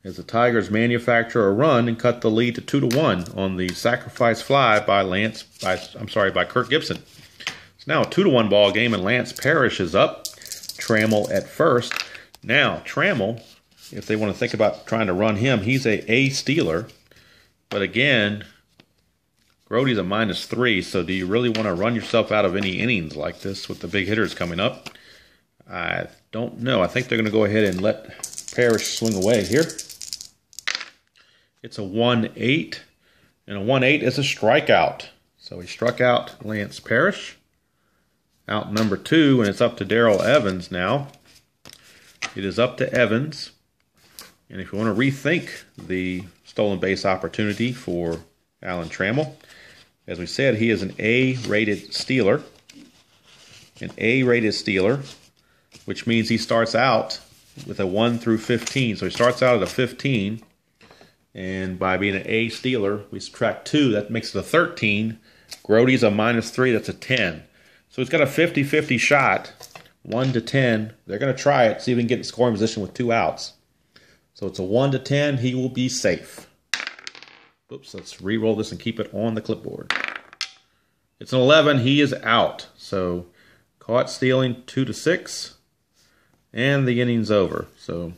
as the Tigers manufacture a run and cut the lead to 2-1 on the sacrifice fly by by Kirk Gibson. It's now a 2-1 ball game, and Lance Parrish is up. Trammell at first. Now, Trammell, if they want to think about trying to run him, he's a stealer. But again, Grote's a -3, so do you really want to run yourself out of any innings like this with the big hitters coming up? I don't know. I think they're going to go ahead and let Parrish swing away here. It's a 1-8, and a 1-8 is a strikeout. So he struck out Lance Parrish. Out number 2, and it's up to Darrell Evans now. It is up to Evans. And if you want to rethink the stolen base opportunity for Alan Trammell, as we said, he is an A-rated stealer. An A-rated stealer, which means he starts out with a 1 through 15. So he starts out at a 15. And by being an A stealer, we subtract 2. That makes it a 13. Grote's a -3. That's a 10. So he's got a 50-50 shot, 1 to 10. They're going to try it, see if we can get in scoring position with 2 outs. So it's a 1 to 10. He will be safe. Oops, let's re-roll this and keep it on the clipboard. It's an 11. He is out. So caught stealing 2 to 6. And the inning's over. So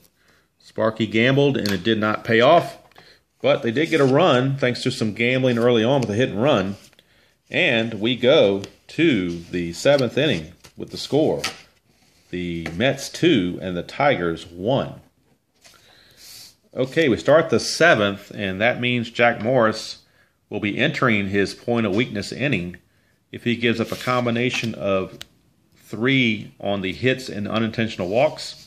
Sparky gambled, and it did not pay off. But they did get a run thanks to some gambling early on with a hit and run. And we go to the 7th inning with the score. The Mets 2 and the Tigers 1. Okay, we start the 7th, and that means Jack Morris will be entering his point of weakness inning. If he gives up a combination of 3 on the hits and unintentional walks,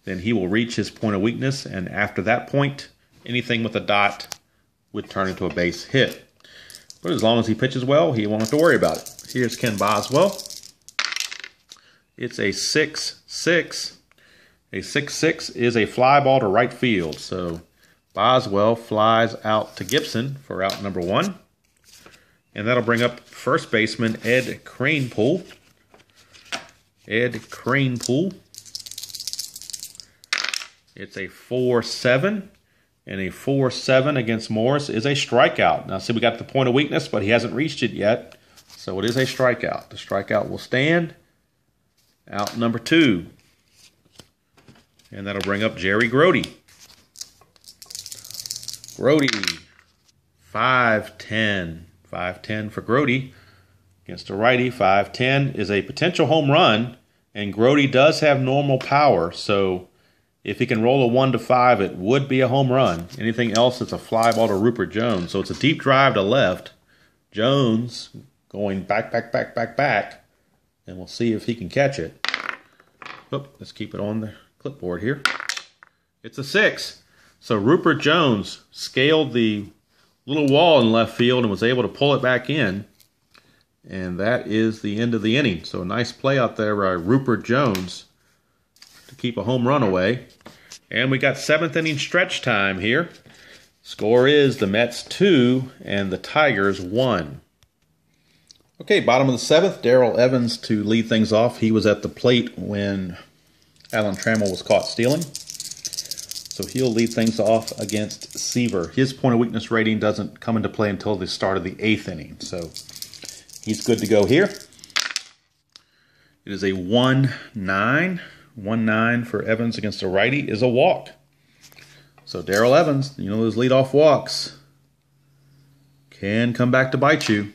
then he will reach his point of weakness, and after that point, anything with a dot would turn into a base hit. But as long as he pitches well, he won't have to worry about it. Here's Ken Boswell. It's a 6-6. A 6-6 is a fly ball to right field. So Boswell flies out to Gibson for out number 1. And that'll bring up first baseman Ed Kranepool. Ed Kranepool. It's a 4-7. And a 4-7 against Morris is a strikeout. Now, see, we got the point of weakness, but he hasn't reached it yet. So it is a strikeout. The strikeout will stand. Out number 2. And that'll bring up Jerry Grote. Grote, 5-10. 5-10 for Grote. Against a righty, 5-10 is a potential home run. And Grote does have normal power, so if he can roll a 1 to 5, it would be a home run. Anything else, it's a fly ball to Ruppert Jones. So it's a deep drive to left. Jones going back, and we'll see if he can catch it. Oop, let's keep it on the clipboard here. It's a 6. So Ruppert Jones scaled the little wall in left field and was able to pull it back in. And that is the end of the inning. So a nice play out there by Ruppert Jones to keep a home run away. And we got 7th inning stretch time here. Score is the Mets 2 and the Tigers 1. Okay, bottom of the 7th, Darrell Evans to lead things off. He was at the plate when Alan Trammell was caught stealing. So he'll lead things off against Seaver. His point of weakness rating doesn't come into play until the start of the 8th inning. So he's good to go here. It is a 1-9. 1-9 for Evans against a righty is a walk. So Darrell Evans, you know those leadoff walks can come back to bite you.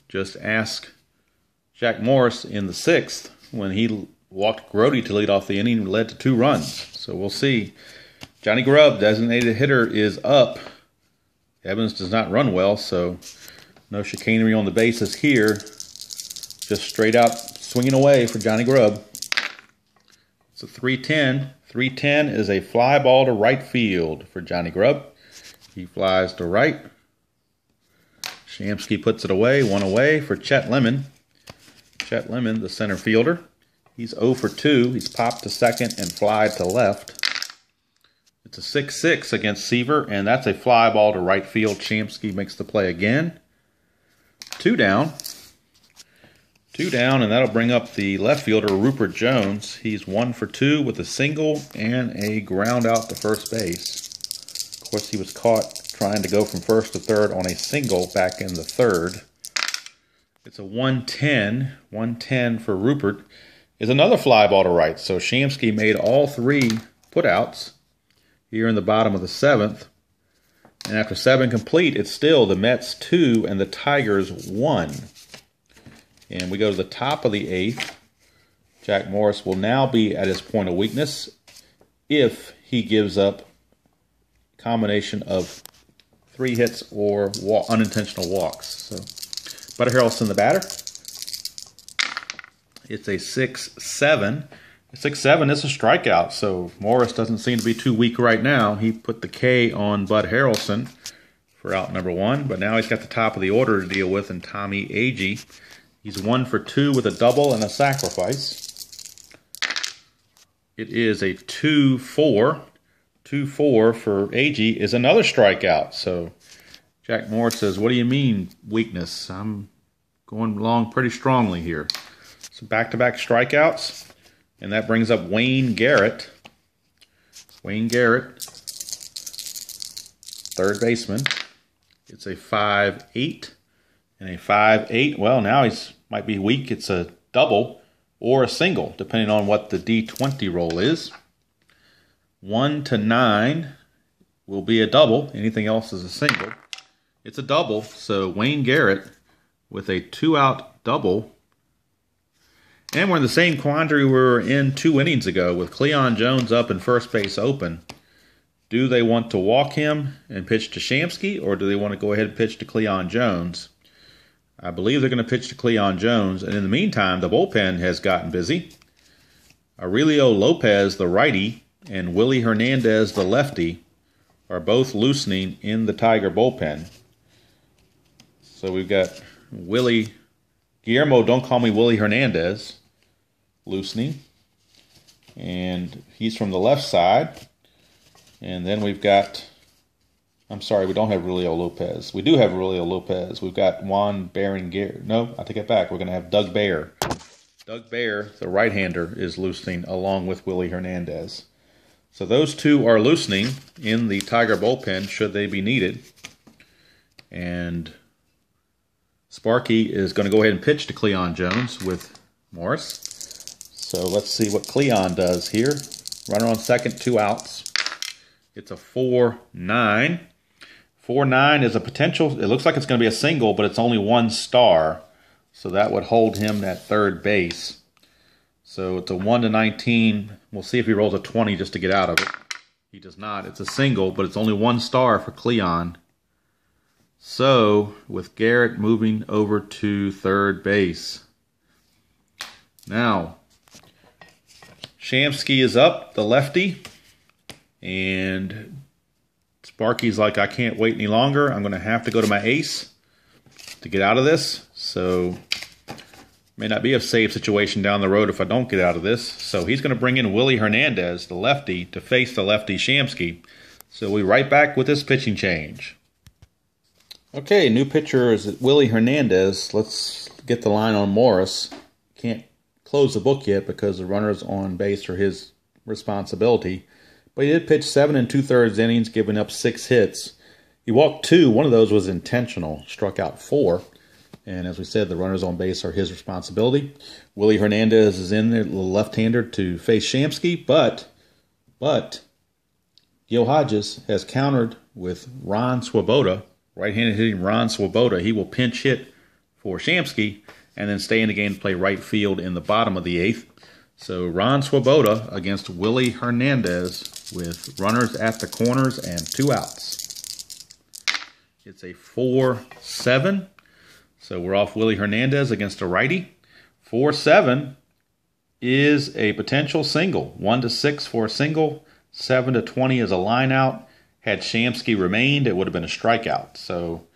Just ask Jack Morris in the 6th when he walked Grote to lead off the inning and led to 2 runs. So we'll see. Johnny Grubb, designated hitter, is up. Evans does not run well, so no chicanery on the bases here. Just straight out swinging away for Johnny Grubb. It's a 3-10. 3-10 is a fly ball to right field for Johnny Grubb. He flies to right. Shamsky puts it away. 1 away for Chet Lemon. Chet Lemon, the center fielder. He's 0 for 2. He's popped to second and flied to left. It's a 6-6 against Seaver, and that's a fly ball to right field. Shamsky makes the play again. 2 down. 2 down, and that'll bring up the left fielder, Ruppert Jones. He's 1 for 2 with a single and a ground out to first base. Of course, he was caught trying to go from first to third on a single back in the 3rd. It's a 1-10. 1-10 for Ruppert. Is another fly ball to right. So Shamsky made all 3 putouts here in the bottom of the 7th. And after 7 complete, it's still the Mets 2 and the Tigers 1. And we go to the top of the 8th. Jack Morris will now be at his point of weakness if he gives up a combination of 3 hits or unintentional walks. So Bud Harrelson, the batter. It's a 6-7. 6-7 is a strikeout, so Morris doesn't seem to be too weak right now. He put the K on Bud Harrelson for out number 1, but now he's got the top of the order to deal with in Tommy Agee. He's 1 for 2 with a double and a sacrifice. It is a 2-4. 2-4 for Agee is another strikeout. So Jack Morris says, what do you mean weakness? I'm going along pretty strongly here. So back-to-back strikeouts. And that brings up Wayne Garrett. Wayne Garrett, third baseman. It's a 5-8 and a 5-8. Well, now he's might be weak. It's a double or a single, depending on what the D20 roll is. 1 to 9 will be a double. Anything else is a single. It's a double, so Wayne Garrett with a 2-out double. And we're in the same quandary we were in 2 innings ago with Cleon Jones up and first base open. Do they want to walk him and pitch to Shamsky, or do they want to go ahead and pitch to Cleon Jones? I believe they're going to pitch to Cleon Jones, and in the meantime, the bullpen has gotten busy. Aurelio Lopez, the righty, and Willie Hernandez, the lefty, are both loosening in the Tiger bullpen. So we've got Guillermo, don't call me Willie Hernandez, loosening. And he's from the left side. And then we've got, I'm sorry, we don't have Aurelio Lopez. We do have Aurelio Lopez. We've got Juan Berenguer. No, I take it back. We're going to have Doug Baer. Doug Baer, the right-hander, is loosening along with Willie Hernandez. So those two are loosening in the Tiger bullpen should they be needed. And Sparky is going to go ahead and pitch to Cleon Jones with Morris. So let's see what Cleon does here. Runner on second, 2 outs. It's a 4-9. 4-9 is a potential. It looks like it's going to be a single, but it's only 1 star. So that would hold him at third base. So it's a 1-19. We'll see if he rolls a 20 just to get out of it. He does not. It's a single, but it's only 1 star for Cleon. So, with Garrett moving over to third base. Now, Shamsky is up, the lefty. And Sparky's like, I can't wait any longer. I'm going to have to go to my ace to get out of this. So, may not be a safe situation down the road if I don't get out of this. So he's going to bring in Willie Hernandez, the lefty, to face the lefty Shamsky. So we'll be right back with this pitching change. Okay, new pitcher is Willie Hernandez. Let's get the line on Morris. Can't close the book yet because the runners on base are his responsibility. But he did pitch 7 2/3 innings, giving up 6 hits. He walked 2. One of those was intentional. Struck out 4. And as we said, the runners on base are his responsibility. Willie Hernandez is in there, the left-hander, to face Shamsky. But Gil Hodges has countered with Ron Swoboda, right-handed hitting Ron Swoboda. He will pinch hit for Shamsky and then stay in the game to play right field in the bottom of the 8th. So Ron Swoboda against Willie Hernandez with runners at the corners and 2 outs. It's a 4-7. So we're off Willie Hernandez against a righty. 4-7 is a potential single. 1-6 for a single. 7-20 is a line out. Had Shamsky remained, it would have been a strikeout. So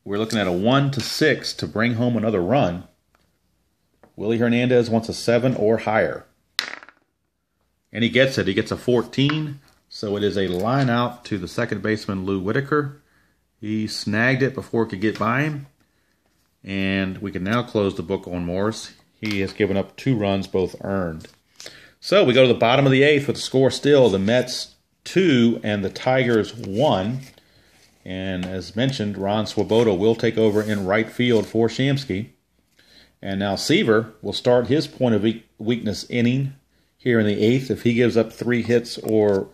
we're looking at a 1-6 to bring home another run. Willie Hernandez wants a 7 or higher. And he gets it. He gets a 14. So it is a line out to the second baseman, Lou Whitaker. He snagged it before it could get by him. And we can now close the book on Morris. He has given up 2 runs, both earned. So we go to the bottom of the 8th with the score still. The Mets 2 and the Tigers 1. And as mentioned, Ron Swoboda will take over in right field for Shamsky. And now Seaver will start his point of weakness inning here in the 8th. If he gives up 3 hits or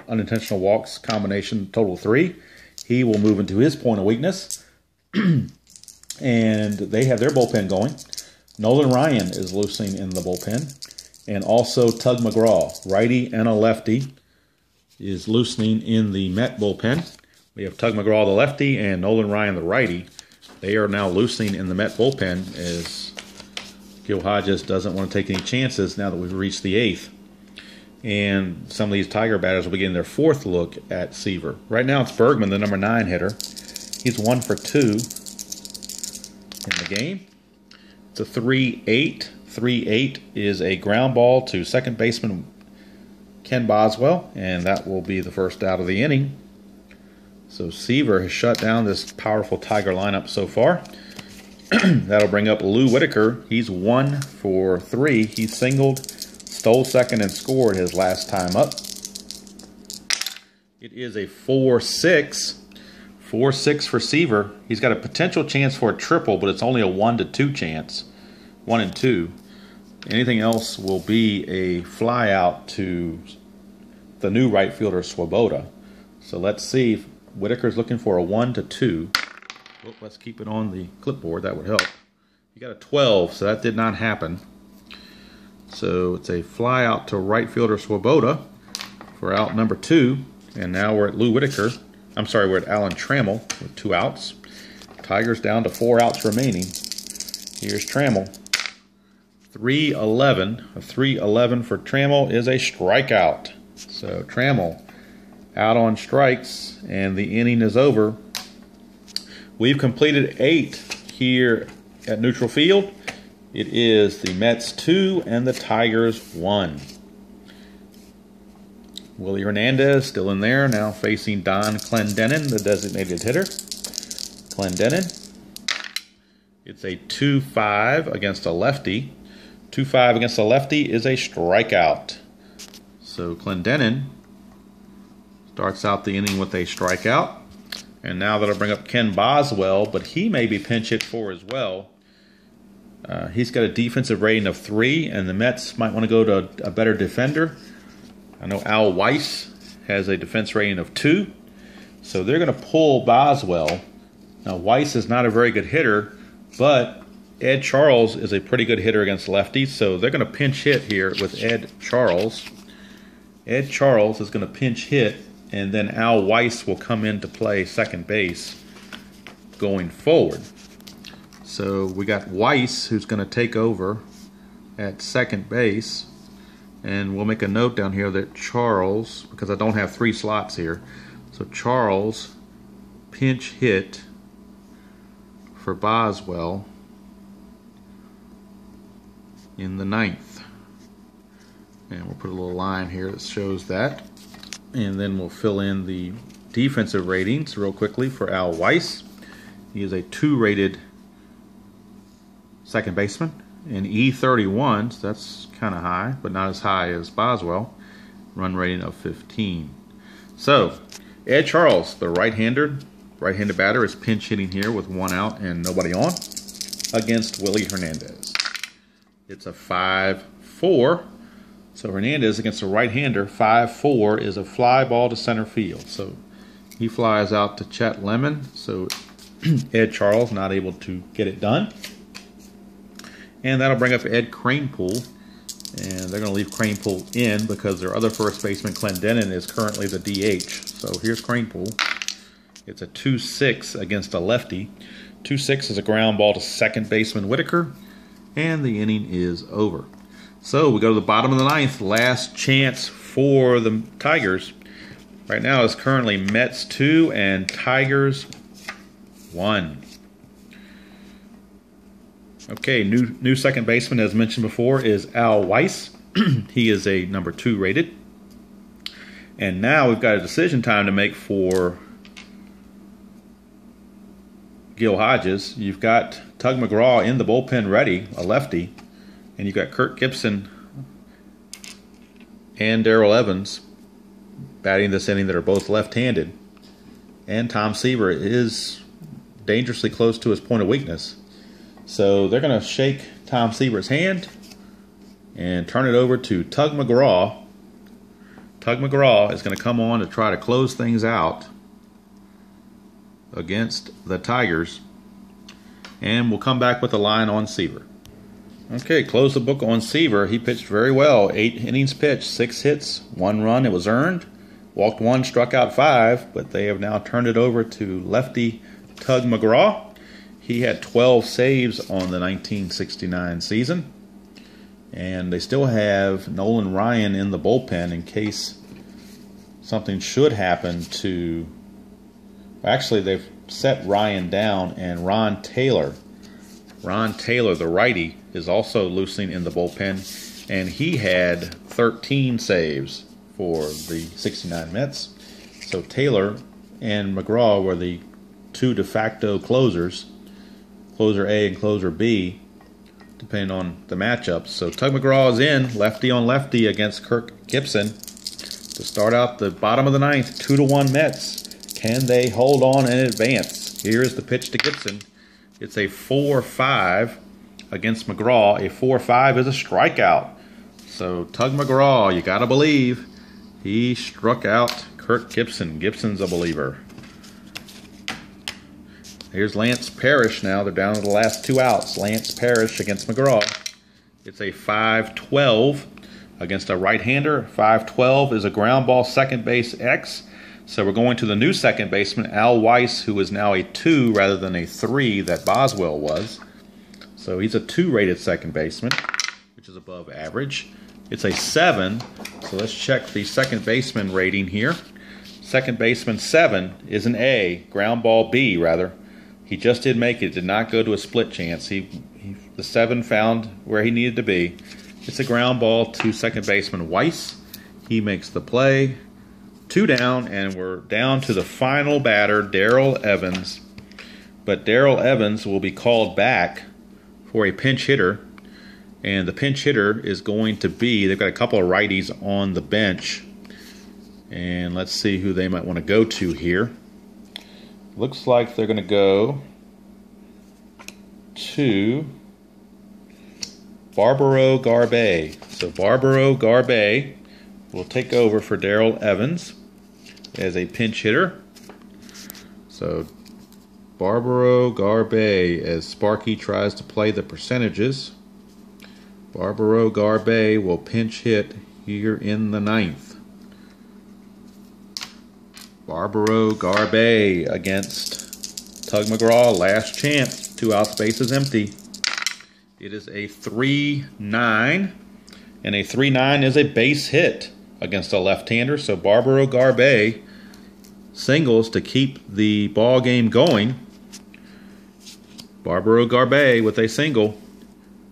unintentional walks combination, total 3, he will move into his point of weakness. And they have their bullpen going. Nolan Ryan is loosening in the bullpen. And also Tug McGraw, righty and a lefty, is loosening in the Met bullpen. We have Tug McGraw, the lefty, and Nolan Ryan, the righty. They are now loosening in the Met bullpen as Gil Hodges doesn't want to take any chances now that we've reached the 8th. And some of these Tiger batters will be getting their 4th look at Seaver. Right now it's Bergman, the number 9 hitter. He's 1 for 2 in the game. It's a 3-8. 3-8 is a ground ball to second baseman Ken Boswell, and that will be the first out of the inning. So Seaver has shut down this powerful Tiger lineup so far. That'll bring up Lou Whitaker. He's 1 for 3. He singled, stole second, and scored his last time up. It is a 4-6. 4-6 for Seaver. He's got a potential chance for a triple, but it's only a 1-2 chance. 1 and 2. Anything else will be a fly out to the new right fielder, Swoboda. So let's see if Whitaker's looking for a 1-2. Well, let's keep it on the clipboard. That would help. He got a 12, so that did not happen. So it's a fly out to right fielder Swoboda for out number 2. And now we're at Lou Whitaker. I'm sorry, we're at Alan Trammell with 2 outs. Tigers down to 4 outs remaining. Here's Trammell. 3-11. A 3-11 for Trammell is a strikeout. So Trammell out on strikes, and the inning is over. We've completed 8 here at Neutral Field. It is the Mets 2 and the Tigers 1. Willie Hernandez still in there, now facing Don Clendenin, the designated hitter. Clendenin. It's a 2-5 against a lefty. 2-5 against a lefty is a strikeout. So Clendenin starts out the inning with a strikeout. And now that'll bring up Ken Boswell, but he may be pinch hit for as well. He's got a defensive rating of 3, and the Mets might want to go to a better defender. I know Al Weiss has a defense rating of 2, so they're going to pull Boswell. Now, Weiss is not a very good hitter, but Ed Charles is a pretty good hitter against lefties, so they're going to pinch hit here with Ed Charles. Ed Charles is going to pinch hit, and then Al Weiss will come into play second base going forward. So we got Weiss, who's going to take over at second base, and we'll make a note down here that Charles, because I don't have 3 slots here, so Charles pinch hit for Boswell in the 9th. And we'll put a little line here that shows that. And then we'll fill in the defensive ratings real quickly for Al Weiss. He is a 2-rated second baseman. And E31, so that's kind of high, but not as high as Boswell. Run rating of 15. So, Ed Charles, the right-handed batter, is pinch hitting here with 1 out and nobody on against Willie Hernandez. It's a 5-4. So Hernandez against a right-hander, 5-4, is a fly ball to center field. So he flies out to Chet Lemon. So Ed Charles not able to get it done. And that'll bring up Ed Kranepool. And they're going to leave Kranepool in because their other first baseman, Clendenin, is currently the DH. So here's Kranepool. It's a 2-6 against a lefty. 2-6 is a ground ball to second baseman Whitaker. And the inning is over. So we go to the bottom of the 9th, last chance for the Tigers. Right now it's currently Mets 2 and Tigers 1. Okay, new second baseman, as mentioned before, is Al Weiss. He is a number 2 rated. And now we've got a decision time to make for Gil Hodges. You've got Tug McGraw in the bullpen ready, a lefty. And you've got Kirk Gibson and Darrell Evans batting this inning that are both left-handed. And Tom Seaver is dangerously close to his point of weakness. So they're going to shake Tom Seaver's hand and turn it over to Tug McGraw. Tug McGraw is going to come on to try to close things out against the Tigers. And we'll come back with a line on Seaver. Okay, close the book on Seaver. He pitched very well. 8 innings pitched, 6 hits, 1 run. It was earned. Walked 1, struck out 5, but they have now turned it over to lefty Tug McGraw. He had 12 saves on the 1969 season. And they still have Nolan Ryan in the bullpen in case something should happen to... Actually, they've set Ryan down, and Ron Taylor, the righty, is also loosening in the bullpen, and he had 13 saves for the 69 Mets. So Taylor and McGraw were the 2 de facto closers, closer A and closer B, depending on the matchups. So Tug McGraw is in, lefty on lefty against Kirk Gibson to start out the bottom of the 9th. 2-1 Mets. Can they hold on and advance? Here's the pitch to Gibson. It's a 4-5 against McGraw. A 4-5 is a strikeout. So Tug McGraw, you got to believe, he struck out Kirk Gibson. Gibson's a believer. Here's Lance Parrish now. They're down to the last 2 outs. Lance Parrish against McGraw. It's a 5-12 against a right-hander. 5-12 is a ground ball second base X. So we're going to the new second baseman, Al Weiss, who is now a 2 rather than a 3 that Boswell was. So he's a 2-rated second baseman, which is above average. It's a 7, so let's check the second baseman rating here. Second baseman 7 is an A, ground ball B rather. He just did make it, did not go to a split chance. The 7 found where he needed to be. It's a ground ball to second baseman Weiss. He makes the play. 2 down, and we're down to the final batter, Darrell Evans. But Darrell Evans will be called back for a pinch hitter. And the pinch hitter is going to be, they've got a couple of righties on the bench. And let's see who they might want to go to here. Looks like they're going to go to Barbaro Garbe. So Barbaro Garbe will take over for Darrell Evans as a pinch hitter. So Barbaro Garbe as Sparky tries to play the percentages. Barbaro Garbe will pinch hit here in the 9th. Barbaro Garbe against Tug McGraw, last chance, 2 outs, bases empty. It is a 3-9, and a 3-9 is a base hit against a left-hander, so Barbaro Garbe singles to keep the ball game going. Barbaro Garbe with a single,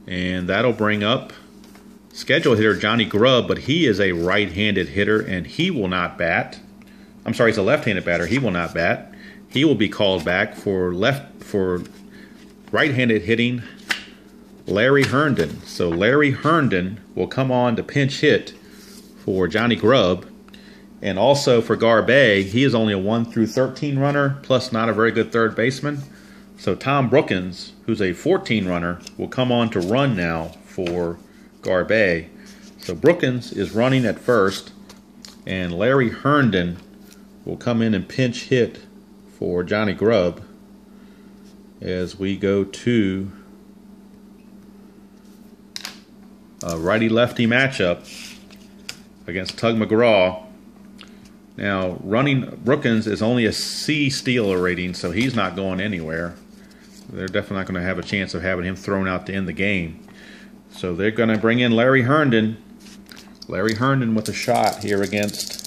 and that'll bring up scheduled hitter Johnny Grubb, but he is a right-handed hitter, and he will not bat. I'm sorry, he's a left-handed batter. He will not bat. He will be called back for right-handed hitting Larry Herndon. So Larry Herndon will come on to pinch hit for Johnny Grubb. And also for Garbe, he is only a 1-13 runner, plus not a very good third baseman. So Tom Brookins, who's a 14 runner, will come on to run now for Garbe. So Brookins is running at first, and Larry Herndon will come in and pinch hit for Johnny Grubb as we go to a righty-lefty matchup against Tug McGraw. Now, running Brookins is only a C stealer rating, so he's not going anywhere. They're definitely not going to have a chance of having him thrown out to end the game. So they're going to bring in Larry Herndon. Larry Herndon with a shot here against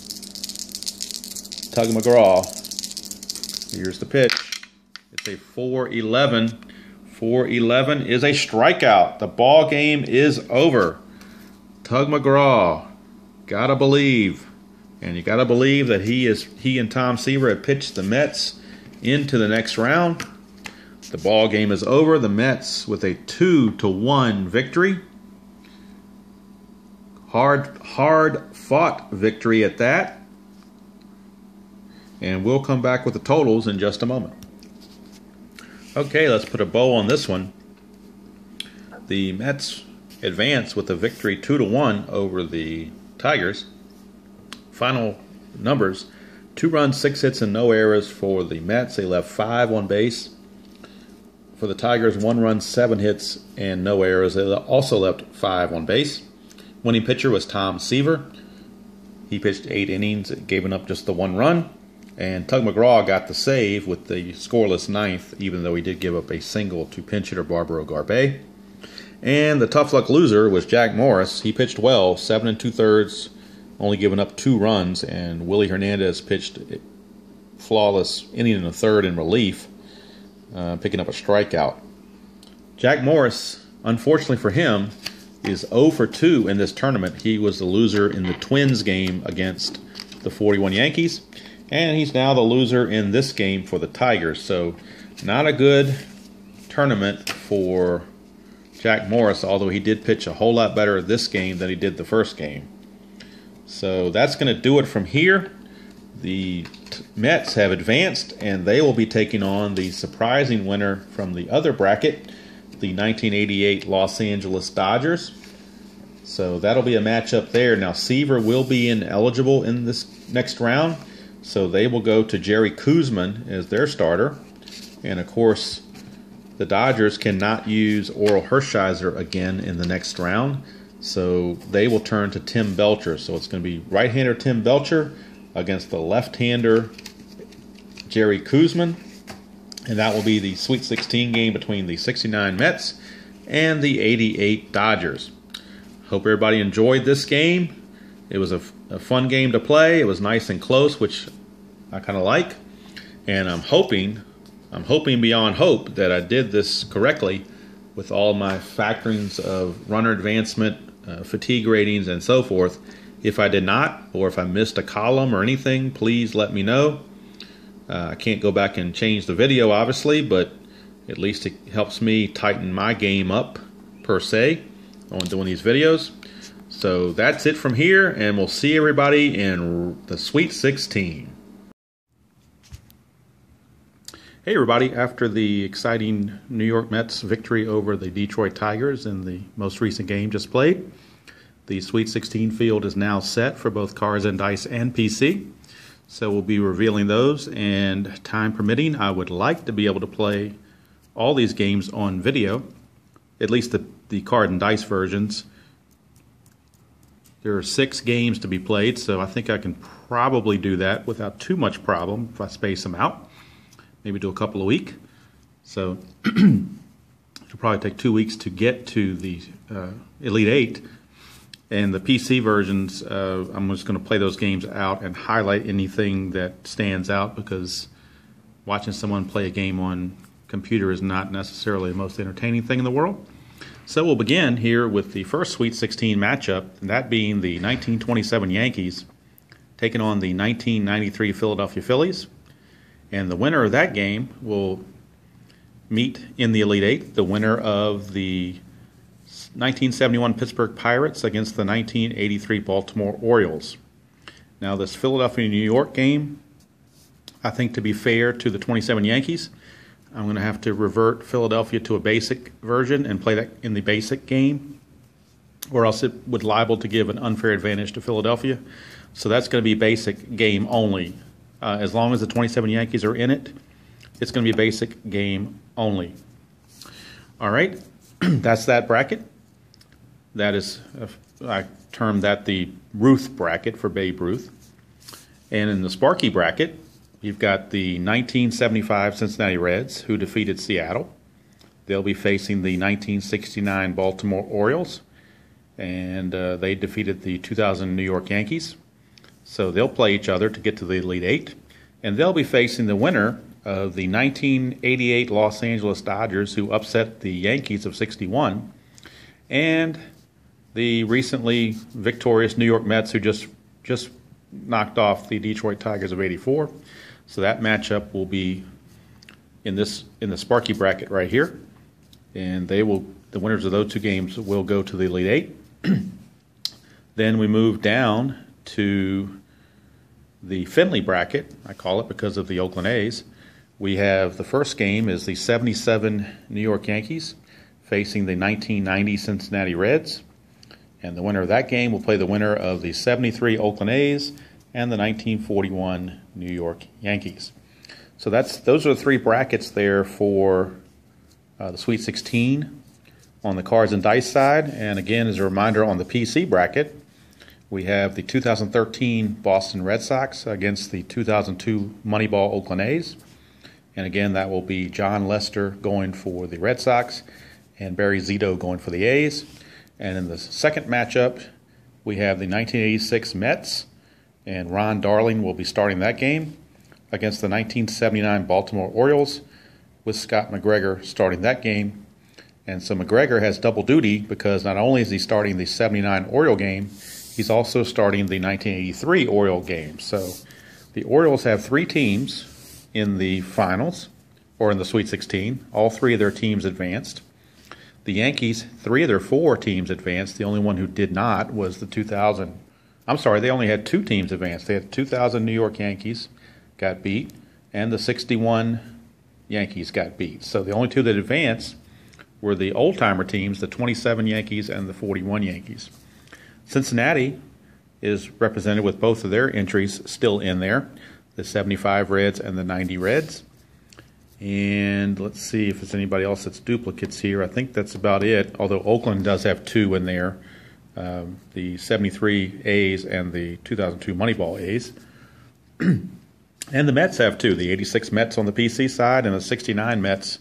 Tug McGraw. Here's the pitch. It's a 4-11. 4-11 is a strikeout. The ball game is over. Tug McGraw, gotta believe, and you gotta believe that he and Tom Seaver have pitched the Mets into the next round. The ball game is over. The Mets with a 2-1 victory. Hard fought victory at that. And we'll come back with the totals in just a moment. Okay, let's put a bow on this one. The Mets advance with a victory 2-1 over the Tigers. Final numbers: 2 runs, 6 hits, and no errors for the Mets. They left 5 on base. For the Tigers, 1 run, 7 hits, and no errors. They also left 5 on base. Winning pitcher was Tom Seaver. He pitched 8 innings, giving up just the 1 run. And Tug McGraw got the save with the scoreless 9th, even though he did give up a single to pinch hitter Barbaro Garbe. And the tough luck loser was Jack Morris. He pitched well, 7 2/3, only giving up 2 runs. And Willie Hernandez pitched flawless inning in the 3rd in relief, picking up a strikeout. Jack Morris, unfortunately for him, is 0 for 2 in this tournament. He was the loser in the Twins game against the 41 Yankees. And he's now the loser in this game for the Tigers. So not a good tournament for Jack Morris, although he did pitch a whole lot better this game than he did the first game. So that's going to do it from here. The Mets have advanced, and they will be taking on the surprising winner from the other bracket, the 1988 Los Angeles Dodgers. So that'll be a matchup there. Now, Seaver will be ineligible in this next round. So they will go to Jerry Koosman as their starter. And, of course, the Dodgers cannot use Oral Hershiser again in the next round. So they will turn to Tim Belcher. So it's going to be right-hander Tim Belcher against the left-hander Jerry Koosman. And that will be the Sweet 16 game between the 69 Mets and the 88 Dodgers. Hope everybody enjoyed this game. It was a fun game to play. It was nice and close, which I kind of like. And I'm hoping beyond hope that I did this correctly with all my factorings of runner advancement, fatigue ratings, and so forth. If I did not, or if I missed a column or anything, please let me know. I can't go back and change the video, obviously, but at least it helps me tighten my game up, per se, on doing these videos. So that's it from here, and we'll see everybody in the Sweet 16. Hey everybody, after the exciting New York Mets victory over the Detroit Tigers in the most recent game just played, the Sweet 16 field is now set for both Cards and Dice and PC. So we'll be revealing those, and time permitting, I would like to be able to play all these games on video, at least the card and dice versions. There are 6 games to be played, so I think I can probably do that without too much problem if I space them out. Maybe do a couple a week. So it'll probably take 2 weeks to get to the Elite 8. And the PC versions, I'm just going to play those games out and highlight anything that stands out, because watching someone play a game on computer is not necessarily the most entertaining thing in the world. So we'll begin here with the first Sweet 16 matchup, and that being the 1927 Yankees taking on the 1993 Philadelphia Phillies. And the winner of that game will meet in the Elite 8, the winner of the 1971 Pittsburgh Pirates against the 1983 Baltimore Orioles. Now this Philadelphia-New York game, I think to be fair to the 27 Yankees, I'm going to have to revert Philadelphia to a basic version and play that in the basic game, or else it would liable to give an unfair advantage to Philadelphia. So that's going to be basic game only. As long as the 27 Yankees are in it, it's going to be basic game only. All right, that's that bracket. That is, I term that the Ruth bracket for Babe Ruth. And in the Sparky bracket, you've got the 1975 Cincinnati Reds, who defeated Seattle. They'll be facing the 1969 Baltimore Orioles, and they defeated the 2000 New York Yankees. So they'll play each other to get to the Elite 8, and they'll be facing the winner of the 1988 Los Angeles Dodgers, who upset the Yankees of 61, and the recently victorious New York Mets, who just knocked off the Detroit Tigers of 84. So that matchup will be in the Sparky bracket right here, and the winners of those 2 games will go to the Elite 8. Then we move down to the Finley bracket. I call it because of the Oakland A's. We have the first game is the 77 New York Yankees facing the 1990 Cincinnati Reds. And the winner of that game will play the winner of the 73 Oakland A's and the 1941 New York Yankees. So those are the 3 brackets there for the Sweet 16 on the cards and dice side. And again, as a reminder, on the PC bracket, we have the 2013 Boston Red Sox against the 2002 Moneyball Oakland A's. And again, that will be John Lester going for the Red Sox and Barry Zito going for the A's. And in the second matchup, we have the 1986 Mets, and Ron Darling will be starting that game against the 1979 Baltimore Orioles, with Scott McGregor starting that game. And so McGregor has double duty, because not only is he starting the 79 Oriole game, he's also starting the 1983 Oriole game. So the Orioles have 3 teams in the finals, or in the Sweet 16. All 3 of their teams advanced. The Yankees, 3 of their 4 teams advanced. The only one who did not was the 2000. I'm sorry, they only had 2 teams advanced. They had 2000 New York Yankees got beat, and the 61 Yankees got beat. So the only 2 that advanced were the old-timer teams, the 27 Yankees and the 41 Yankees. Cincinnati is represented with both of their entries still in there, the 75 Reds and the 90 Reds. And let's see if there's anybody else that's duplicates here. I think that's about it, although Oakland does have 2 in there, the 73 A's and the 2002 Moneyball A's. And the Mets have 2, the 86 Mets on the PC side and the 69 Mets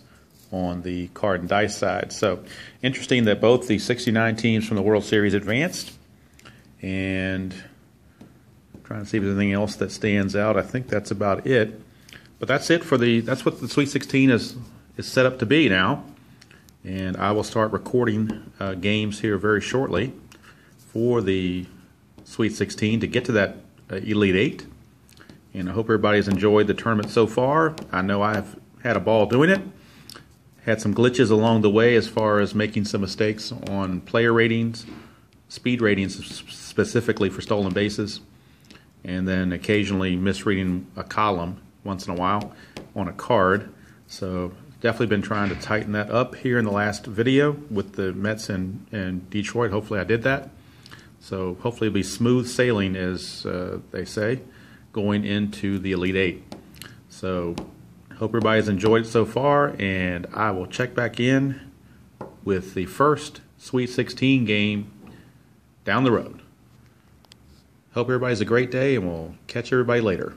on the card and dice side. So interesting that both the 69 teams from the World Series advanced. And I'm trying to see if there's anything else that stands out. I think that's about it. But that's it for that's what the Sweet 16 is set up to be now. And I will start recording games here very shortly for the Sweet 16 to get to that Elite 8. And I hope everybody's enjoyed the tournament so far. I know I've had a ball doing it. Had some glitches along the way as far as making some mistakes on player ratings, speed ratings specifically for stolen bases, and then occasionally misreading a column once in a while on a card. So definitely been trying to tighten that up here in the last video with the Mets and Detroit. Hopefully I did that. So hopefully it'll be smooth sailing, as they say, going into the Elite Eight. So hope everybody's enjoyed it so far, and I will check back in with the first Sweet 16 game down the road. Hope everybody's a great day, and we'll catch everybody later.